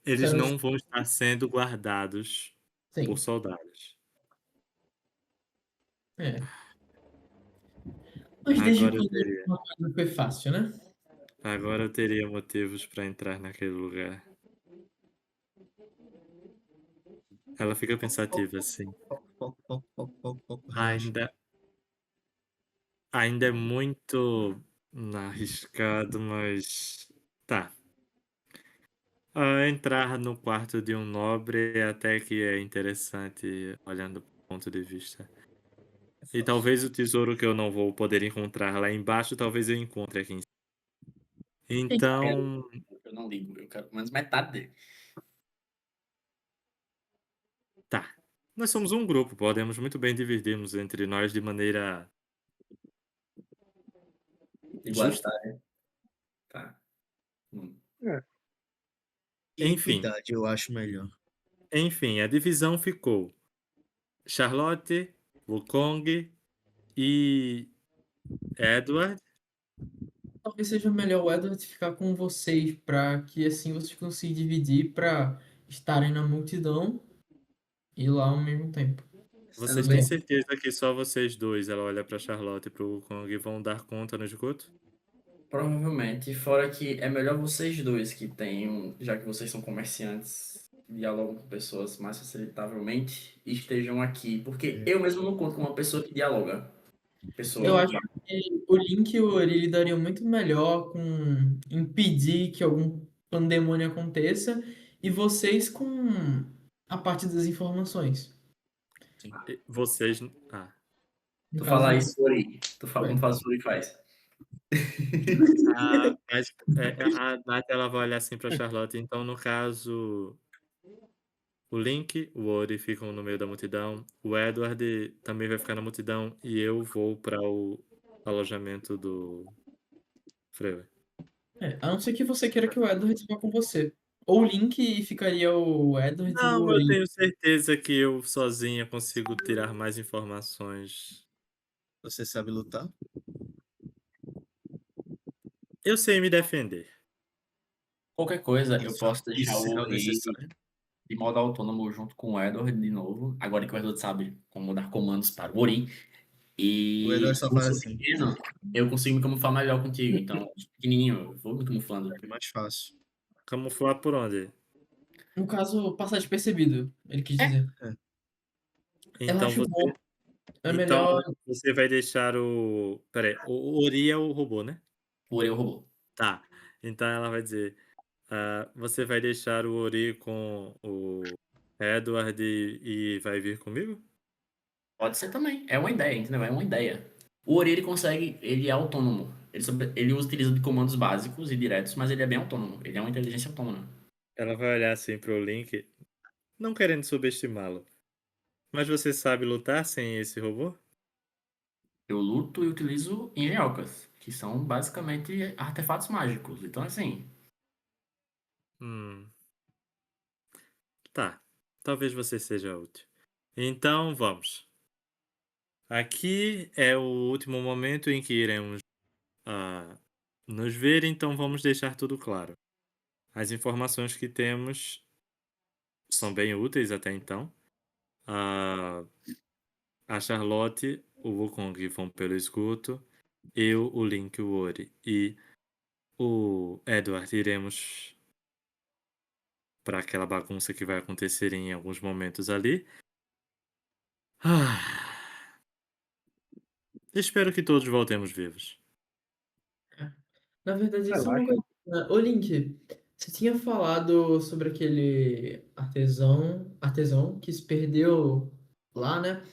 [SPEAKER 2] eles
[SPEAKER 3] Será-
[SPEAKER 2] não vão estar sendo guardados por
[SPEAKER 3] Sim,
[SPEAKER 2] soldados.
[SPEAKER 3] é. Mas desde
[SPEAKER 2] Agora eu
[SPEAKER 3] quando
[SPEAKER 2] teria,
[SPEAKER 3] uma coisa foi fácil, né?
[SPEAKER 2] agora eu teria motivos para entrar naquele lugar. Ela fica pensativa assim.
[SPEAKER 4] Foco, relaxa.
[SPEAKER 2] Ainda, ainda é muito arriscado, mas tá. Entrar no quarto de um nobre até que é interessante, olhando do ponto de vista. E talvez o tesouro que eu não vou poder encontrar lá embaixo, talvez eu encontre aqui em cima. Então,
[SPEAKER 6] Eu não ligo, eu quero pelo menos metade dele.
[SPEAKER 2] tá. Nós somos um grupo, podemos muito bem dividirmos entre nós de maneira justa.
[SPEAKER 6] Igualitário. Tá.
[SPEAKER 5] É,
[SPEAKER 2] Enfim,
[SPEAKER 4] Equidade, eu acho melhor.
[SPEAKER 2] a divisão ficou Charlotte, Wukong e Edward.
[SPEAKER 3] Talvez seja melhor o Edward ficar com vocês, para que assim vocês consigam dividir para estarem na multidão e lá ao mesmo tempo.
[SPEAKER 2] Vocês têm
[SPEAKER 3] Bem,
[SPEAKER 2] certeza que só vocês dois, ela olha pra Charlotte e pro Wukong, vão dar conta no esgoto?
[SPEAKER 6] Provavelmente, fora que é melhor vocês dois que tenham, já que vocês são comerciantes, dialogam com pessoas mais facilitavelmente estejam aqui. Porque eu mesmo não conto com uma pessoa que dialoga.
[SPEAKER 3] Eu
[SPEAKER 6] Pessoa.
[SPEAKER 3] acho que o Link e o Ori lidariam muito melhor com impedir que algum pandemônio aconteça e vocês com a parte das informações.
[SPEAKER 2] Vocês.
[SPEAKER 3] No
[SPEAKER 6] Tu
[SPEAKER 3] caso,
[SPEAKER 6] fala isso, Ori. Quando
[SPEAKER 3] ué.
[SPEAKER 6] faz Ori, faz.
[SPEAKER 2] A Nath, ela vai olhar assim pra Charlotte. Então, no caso, o Link, o Ori ficam no meio da multidão. O Edward também vai ficar na multidão. E eu vou para o alojamento do Freire.
[SPEAKER 3] A não ser que você queira que o Edward vá com você. Ou o Link e ficaria o Edward e o
[SPEAKER 2] Não, eu
[SPEAKER 3] Ori.
[SPEAKER 2] tenho certeza que eu sozinha consigo tirar mais informações.
[SPEAKER 4] Você sabe lutar?
[SPEAKER 2] Eu sei me defender.
[SPEAKER 6] Qualquer coisa, eu
[SPEAKER 4] Isso,
[SPEAKER 6] posso deixar
[SPEAKER 4] isso
[SPEAKER 6] o
[SPEAKER 4] é o
[SPEAKER 6] Ori
[SPEAKER 4] necessário.
[SPEAKER 6] de modo autônomo junto com o Edward de novo. Agora que o Edward sabe como dar comandos para o Ori.
[SPEAKER 4] O Edward
[SPEAKER 6] E
[SPEAKER 4] só
[SPEAKER 6] como eu
[SPEAKER 4] faz
[SPEAKER 6] sou
[SPEAKER 4] assim.
[SPEAKER 6] pequeno, eu consigo me camuflar melhor contigo. Então, eu sou pequenininho, eu vou me camuflando.
[SPEAKER 4] É mais fácil.
[SPEAKER 2] Camuflar por onde?
[SPEAKER 3] No caso, passar despercebido, ele quis
[SPEAKER 6] É,
[SPEAKER 3] dizer.
[SPEAKER 4] É.
[SPEAKER 3] Eu
[SPEAKER 2] Então
[SPEAKER 3] acho
[SPEAKER 2] você,
[SPEAKER 3] bom. É
[SPEAKER 2] então
[SPEAKER 3] melhor.
[SPEAKER 2] você vai deixar o. Peraí, o Ori é o robô, né?
[SPEAKER 6] o Ori é o robô.
[SPEAKER 2] Tá. Então ela vai dizer: você vai deixar o Ori com o Edward e vai vir comigo?
[SPEAKER 6] Pode ser também. É uma ideia, entendeu? É uma ideia. O Ori, ele consegue, ele é autônomo. Ele utiliza de comandos básicos e diretos, mas ele é bem autônomo. Ele é uma inteligência autônoma.
[SPEAKER 2] Ela vai olhar assim pro Link, não querendo subestimá-lo. Mas você sabe lutar sem esse robô?
[SPEAKER 6] Eu luto e utilizo engenhocas, que são basicamente artefatos mágicos. Então, assim,
[SPEAKER 2] Hum, tá. Talvez você seja útil. Então vamos. Aqui é o último momento em que iremos nos ver, então vamos deixar tudo claro. As informações que temos são bem úteis até então. A, a Charlotte, o Wukong vão pelo esgoto. Eu, o Link, o Ori e o Edward iremos para aquela bagunça que vai acontecer em alguns momentos ali. Espero que todos voltemos vivos.
[SPEAKER 3] Na verdade, só uma
[SPEAKER 5] Relaxa.
[SPEAKER 3] coisa. Ô, Link, você tinha falado sobre aquele artesão que se perdeu lá, né?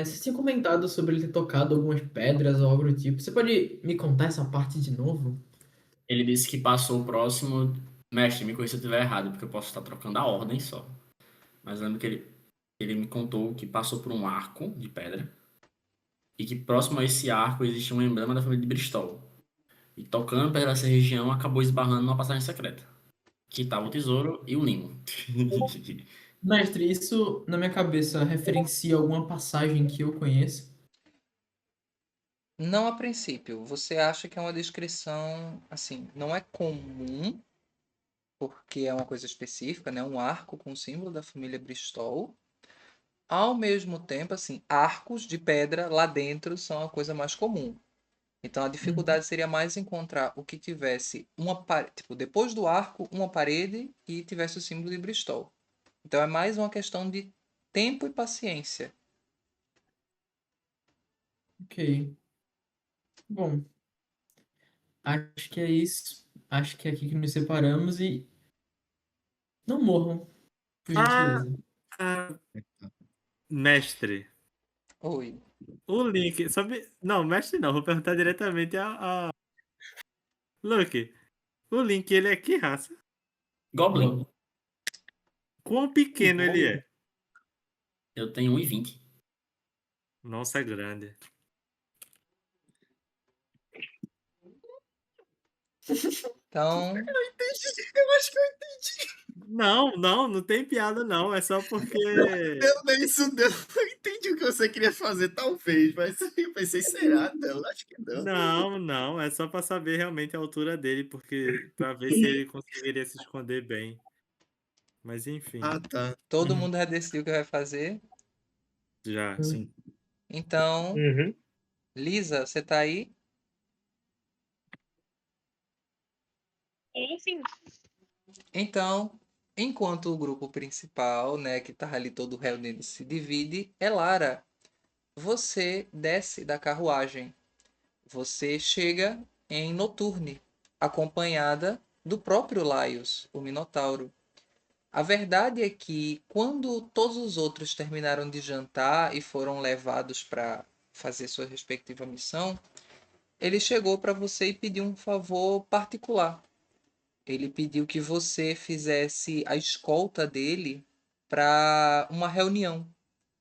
[SPEAKER 3] Você tinha comentado sobre ele ter tocado algumas pedras ou algo do tipo. Você pode me contar essa parte de novo?
[SPEAKER 6] ele disse que passou o próximo. Mestre, me corrija se eu estiver errado, porque eu posso estar trocando a ordem só. Mas lembro que ele me contou que passou por um arco de pedra e que próximo a esse arco existe um emblema da família de Bristol. E tocando pela essa região acabou esbarrando numa passagem secreta, que tava o tesouro e o limo.
[SPEAKER 3] Mestre, isso na minha cabeça referencia alguma passagem que eu conheço?
[SPEAKER 1] Não a princípio. Você acha que é uma descrição, assim, não é comum, porque é uma coisa específica, né? Um arco com o símbolo da família Bristol. Ao mesmo tempo, assim, arcos de pedra lá dentro são a coisa mais comum. Então a dificuldade seria mais encontrar o que tivesse uma parede, tipo, depois do arco, uma parede e tivesse o símbolo de Bristol. Então é mais uma questão de tempo e paciência.
[SPEAKER 3] Ok. Bom, acho que é isso. Acho que é aqui que nos separamos e não morram, por
[SPEAKER 2] Ah,
[SPEAKER 3] gentileza.
[SPEAKER 2] ah, mestre,
[SPEAKER 1] Oi.
[SPEAKER 2] o Link, sabe? Não, mestre não, vou perguntar diretamente a Luke. O Link, ele é que raça?
[SPEAKER 6] Goblin,
[SPEAKER 2] Quão pequeno ele é?
[SPEAKER 6] eu tenho 1,20.
[SPEAKER 2] Nossa, é grande.
[SPEAKER 1] Então,
[SPEAKER 4] Eu acho que
[SPEAKER 2] Não tem piada não, é só porque...
[SPEAKER 4] isso deu. Eu entendi o que você queria fazer, talvez, mas eu pensei, será? Não, acho que não.
[SPEAKER 2] Não, é só pra saber realmente a altura dele, porque pra ver se ele conseguiria se esconder bem. Mas enfim,
[SPEAKER 4] Ah, tá.
[SPEAKER 1] todo
[SPEAKER 3] Uhum.
[SPEAKER 1] mundo já decidiu o que vai fazer.
[SPEAKER 2] já.
[SPEAKER 4] Sim.
[SPEAKER 1] Então,
[SPEAKER 5] Uhum.
[SPEAKER 1] Lisa, você tá aí?
[SPEAKER 7] Sim, sim.
[SPEAKER 1] Então, Enquanto o grupo principal, né, que tá ali todo reunido, se divide, Elara, você desce da carruagem. Você chega em Noturne, acompanhada do próprio Laios, o Minotauro. A verdade é que quando todos os outros terminaram de jantar e foram levados para fazer sua respectiva missão, ele chegou para você e pediu um favor particular. Ele pediu que você fizesse a escolta dele para uma reunião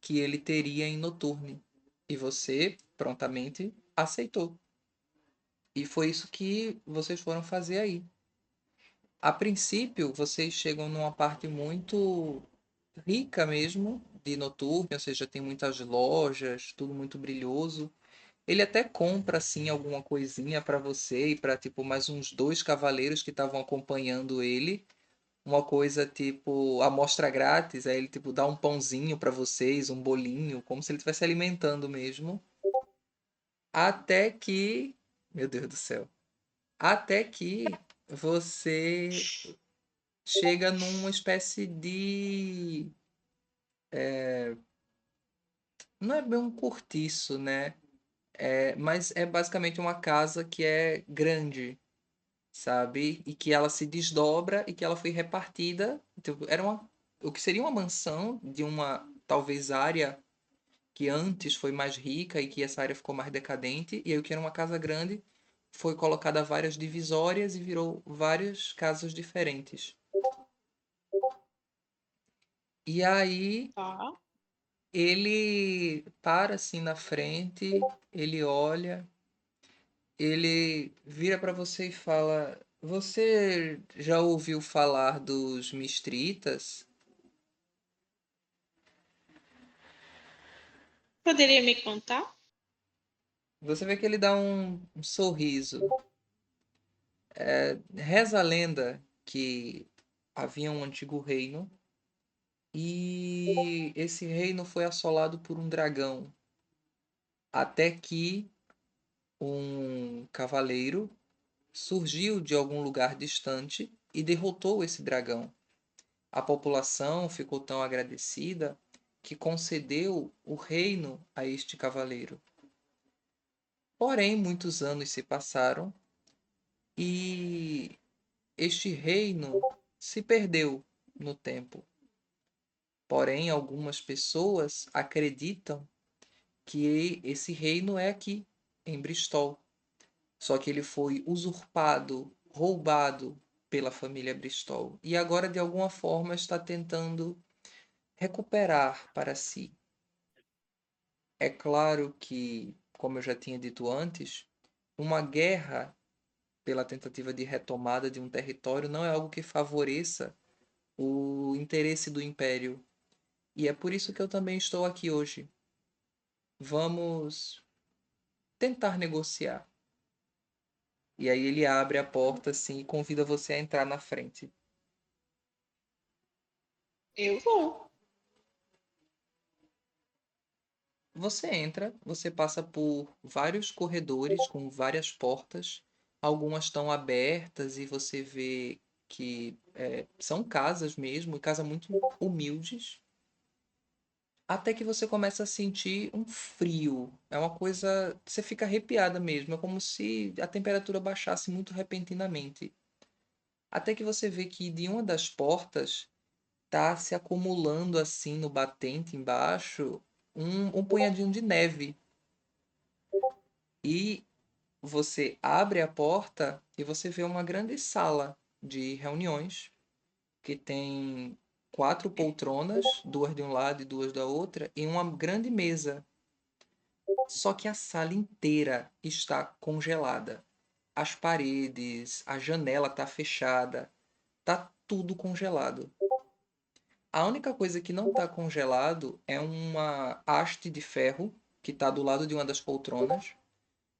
[SPEAKER 1] que ele teria em Noturne. E você prontamente aceitou. E foi isso que vocês foram fazer aí. A princípio, vocês chegam numa parte muito rica mesmo de Noturne, ou seja, tem muitas lojas, tudo muito brilhoso. Ele até compra assim alguma coisinha para você e para tipo mais uns dois cavaleiros que estavam acompanhando ele. Uma coisa tipo amostra grátis, aí ele tipo dá um pãozinho para vocês, um bolinho, como se ele estivesse alimentando mesmo. Até que, meu Deus do céu, até que você chega numa espécie de, não é bem um cortiço, né? Mas é basicamente uma casa que é grande, sabe? E que ela se desdobra e que ela foi repartida. Tipo, era o que seria uma mansão de uma talvez área que antes foi mais rica e que essa área ficou mais decadente. E aí o que era uma casa grande foi colocada várias divisórias e virou várias casas diferentes. E aí
[SPEAKER 7] Tá.
[SPEAKER 1] ele para assim na frente, ele olha, ele vira para você e fala: Você já ouviu falar dos Mistritas?
[SPEAKER 7] Poderia me contar?
[SPEAKER 1] Você vê que ele dá um sorriso. Reza a lenda que havia um antigo reino e esse reino foi assolado por um dragão. Até que um cavaleiro surgiu de algum lugar distante e derrotou esse dragão. A população ficou tão agradecida que concedeu o reino a este cavaleiro. Porém, muitos anos se passaram e este reino se perdeu no tempo. Porém, algumas pessoas acreditam que esse reino é aqui, em Bristol. Só que ele foi usurpado, roubado pela família Bristol. E agora, de alguma forma, está tentando recuperar para si. É claro que, como eu já tinha dito antes, uma guerra pela tentativa de retomada de um território não é algo que favoreça o interesse do Império. E é por isso que eu também estou aqui hoje. Vamos tentar negociar. E aí ele abre a porta assim e convida você a entrar na frente.
[SPEAKER 7] Eu vou.
[SPEAKER 1] Você entra, você passa por vários corredores com várias portas. Algumas estão abertas e você vê que são casas mesmo, e casas muito humildes. Até que você começa a sentir um frio. É uma coisa. Você fica arrepiada mesmo. É como se a temperatura baixasse muito repentinamente. Até que você vê que de uma das portas tá se acumulando assim no batente embaixo um punhadinho de neve. E você abre a porta e você vê uma grande sala de reuniões que tem 4 poltronas, 2 de um lado e 2 da outra, e uma grande mesa. Só que a sala inteira está congelada. As paredes, a janela está fechada, tá tudo congelado. A única coisa que não está congelado é uma haste de ferro que está do lado de uma das poltronas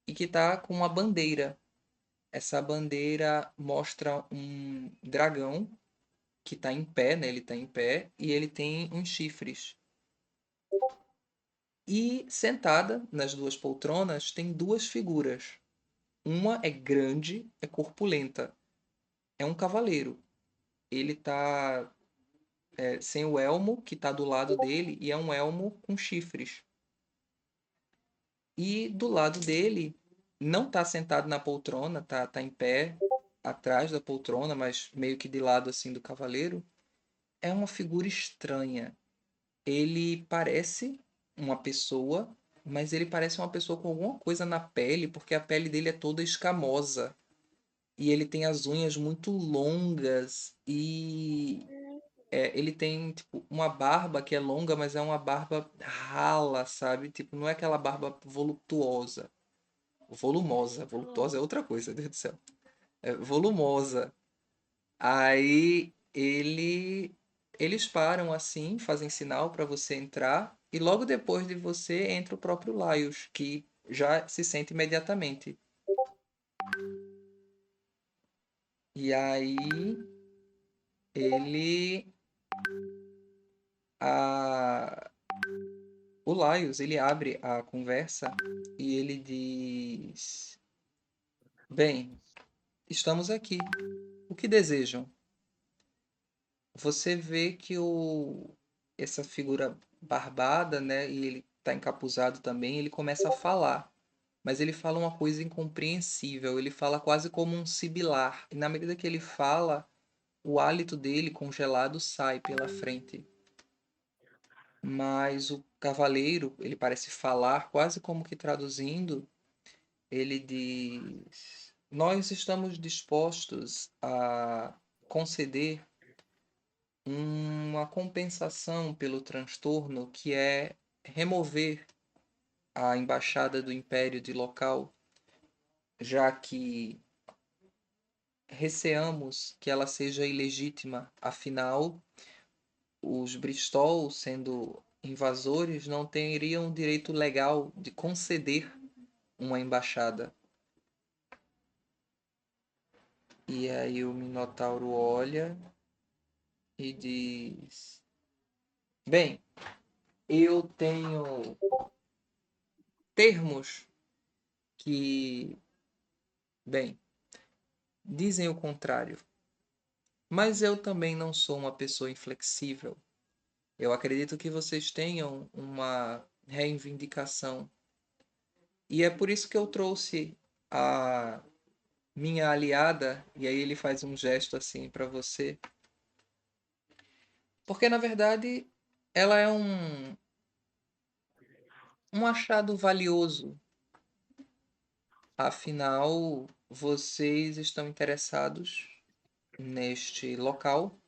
[SPEAKER 1] e que está com uma bandeira. Essa bandeira mostra um dragão que está em pé, né? Ele está em pé e ele tem uns chifres. E sentada nas duas poltronas tem duas figuras. Uma é grande, é corpulenta. É um cavaleiro. Ele está sem o elmo que está do lado dele, e é um elmo com chifres. E do lado dele, não está sentado na poltrona, tá em pé atrás da poltrona, mas meio que de lado assim do cavaleiro, é uma figura estranha. Ele parece uma pessoa, mas ele parece uma pessoa com alguma coisa na pele, porque a pele dele é toda escamosa. E ele tem as unhas muito longas e ele tem tipo uma barba que é longa, mas é uma barba rala, sabe? Tipo, não é aquela barba voluptuosa. Volumosa. Voluptuosa é outra coisa, Deus do céu. É volumosa. Aí eles param assim, fazem sinal para você entrar, e logo depois de você entra o próprio Laios, que já se sente imediatamente. E aí ele a o Laios, ele abre a conversa e ele diz: "Bem, estamos aqui. O que desejam?" Você vê que essa figura barbada, né, e ele está encapuzado também, ele começa a falar. Mas ele fala uma coisa incompreensível, ele fala quase como um sibilar. E na medida que ele fala, o hálito dele congelado sai pela frente. Mas o cavaleiro, ele parece falar quase como que traduzindo, ele diz: "Nós estamos dispostos a conceder uma compensação pelo transtorno, que é remover a embaixada do Império de local, já que receamos que ela seja ilegítima. Afinal, os Bristol, sendo invasores, não teriam o direito legal de conceder uma embaixada." E aí o Minotauro olha e diz: "Bem, eu tenho termos que, bem, dizem o contrário. Mas eu também não sou uma pessoa inflexível. Eu acredito que vocês tenham uma reivindicação. E é por isso que eu trouxe a minha aliada." E aí ele faz um gesto assim para você. Porque na verdade ela é um achado valioso. Afinal, vocês estão interessados neste local.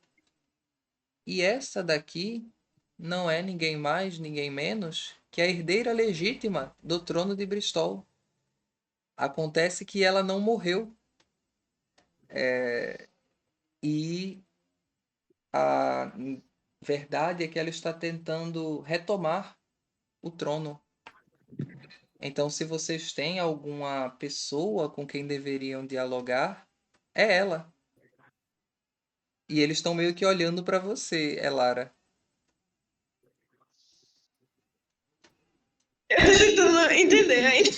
[SPEAKER 1] E essa daqui não é ninguém mais, ninguém menos que a herdeira legítima do trono de Bristol. Acontece que ela não morreu. E a verdade é que ela está tentando retomar o trono. Então, se vocês têm alguma pessoa com quem deveriam dialogar, é ela. E eles estão meio que olhando para você, Elara.
[SPEAKER 7] Eu tô tentando entender ainda.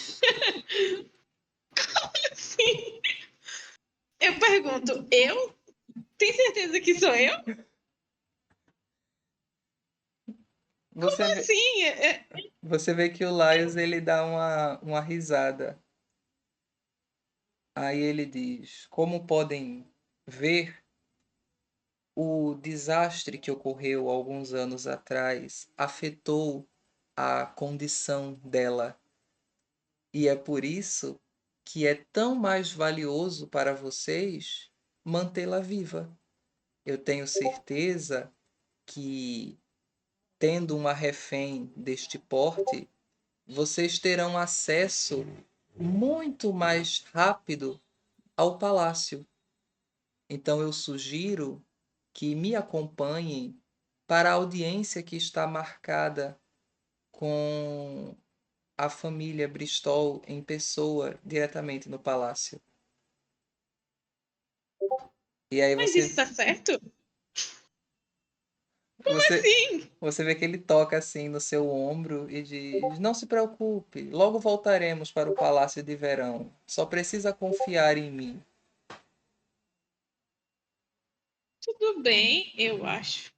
[SPEAKER 7] Sim. Eu pergunto, eu? Tem certeza que sou eu?
[SPEAKER 1] Você vê,
[SPEAKER 7] Sim,
[SPEAKER 1] você vê que o Laios ele dá uma risada. Aí ele diz: "Como podem ver, o desastre que ocorreu alguns anos atrás afetou a condição dela. E é por isso que é tão mais valioso para vocês mantê-la viva. Eu tenho certeza que, tendo uma refém deste porte, vocês terão acesso muito mais rápido ao palácio. Então eu sugiro que me acompanhem para a audiência que está marcada com a família Bristol em pessoa diretamente no palácio." E aí
[SPEAKER 7] mas isso tá certo?
[SPEAKER 1] você,
[SPEAKER 7] Sim.
[SPEAKER 1] você vê que ele toca assim no seu ombro e diz: "Não se preocupe, logo voltaremos para o Palácio de Verão. Só precisa confiar em mim."
[SPEAKER 7] Tudo bem, eu acho.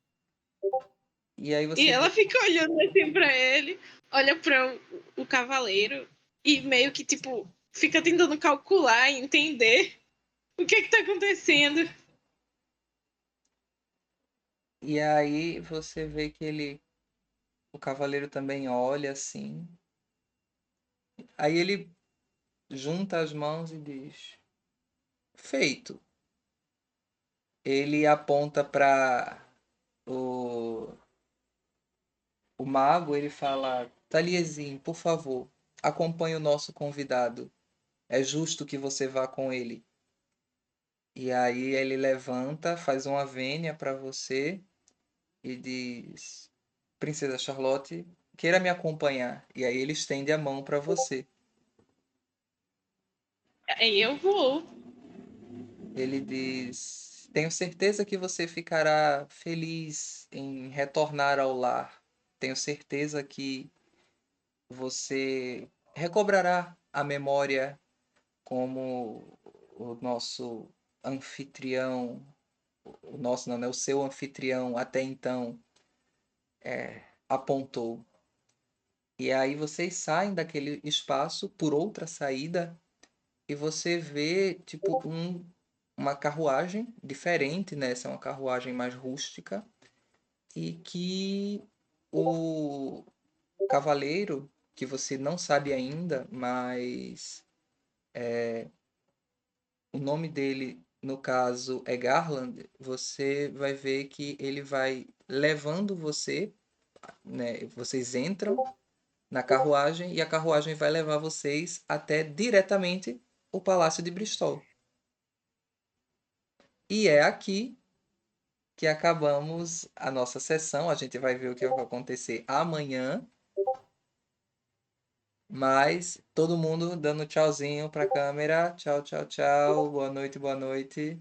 [SPEAKER 1] E aí
[SPEAKER 7] E
[SPEAKER 1] você
[SPEAKER 7] ela
[SPEAKER 1] vê.
[SPEAKER 7] fica olhando assim pra ele, olha pra o cavaleiro e meio que, tipo, fica tentando calcular e entender o que tá acontecendo.
[SPEAKER 1] E aí você vê que o cavaleiro também olha assim. Aí ele junta as mãos e diz: Feito. Ele aponta para o, o mago, ele fala: Taliesin, por favor, acompanhe o nosso convidado. É justo que você vá com ele. E aí ele levanta, faz uma vênia para você e diz: Princesa Charlotte, queira me acompanhar. E aí ele estende a mão para você.
[SPEAKER 7] Aí eu vou.
[SPEAKER 1] Ele diz: Tenho certeza que você ficará feliz em retornar ao lar. Tenho certeza que você recobrará a memória como o nosso anfitrião, o nosso não, né? O seu anfitrião até então apontou. E aí vocês saem daquele espaço por outra saída e você vê tipo uma carruagem diferente, né? Essa é uma carruagem mais rústica e que o cavaleiro, que você não sabe ainda, mas o nome dele, no caso, é Garland, você vai ver que ele vai levando você, né? Vocês entram na carruagem e a carruagem vai levar vocês até diretamente o Palácio de Bristol. E é aqui que acabamos a nossa sessão. A gente vai ver o que vai acontecer amanhã. Mas todo mundo dando tchauzinho pra câmera. Tchau, tchau, tchau. Boa noite, boa noite.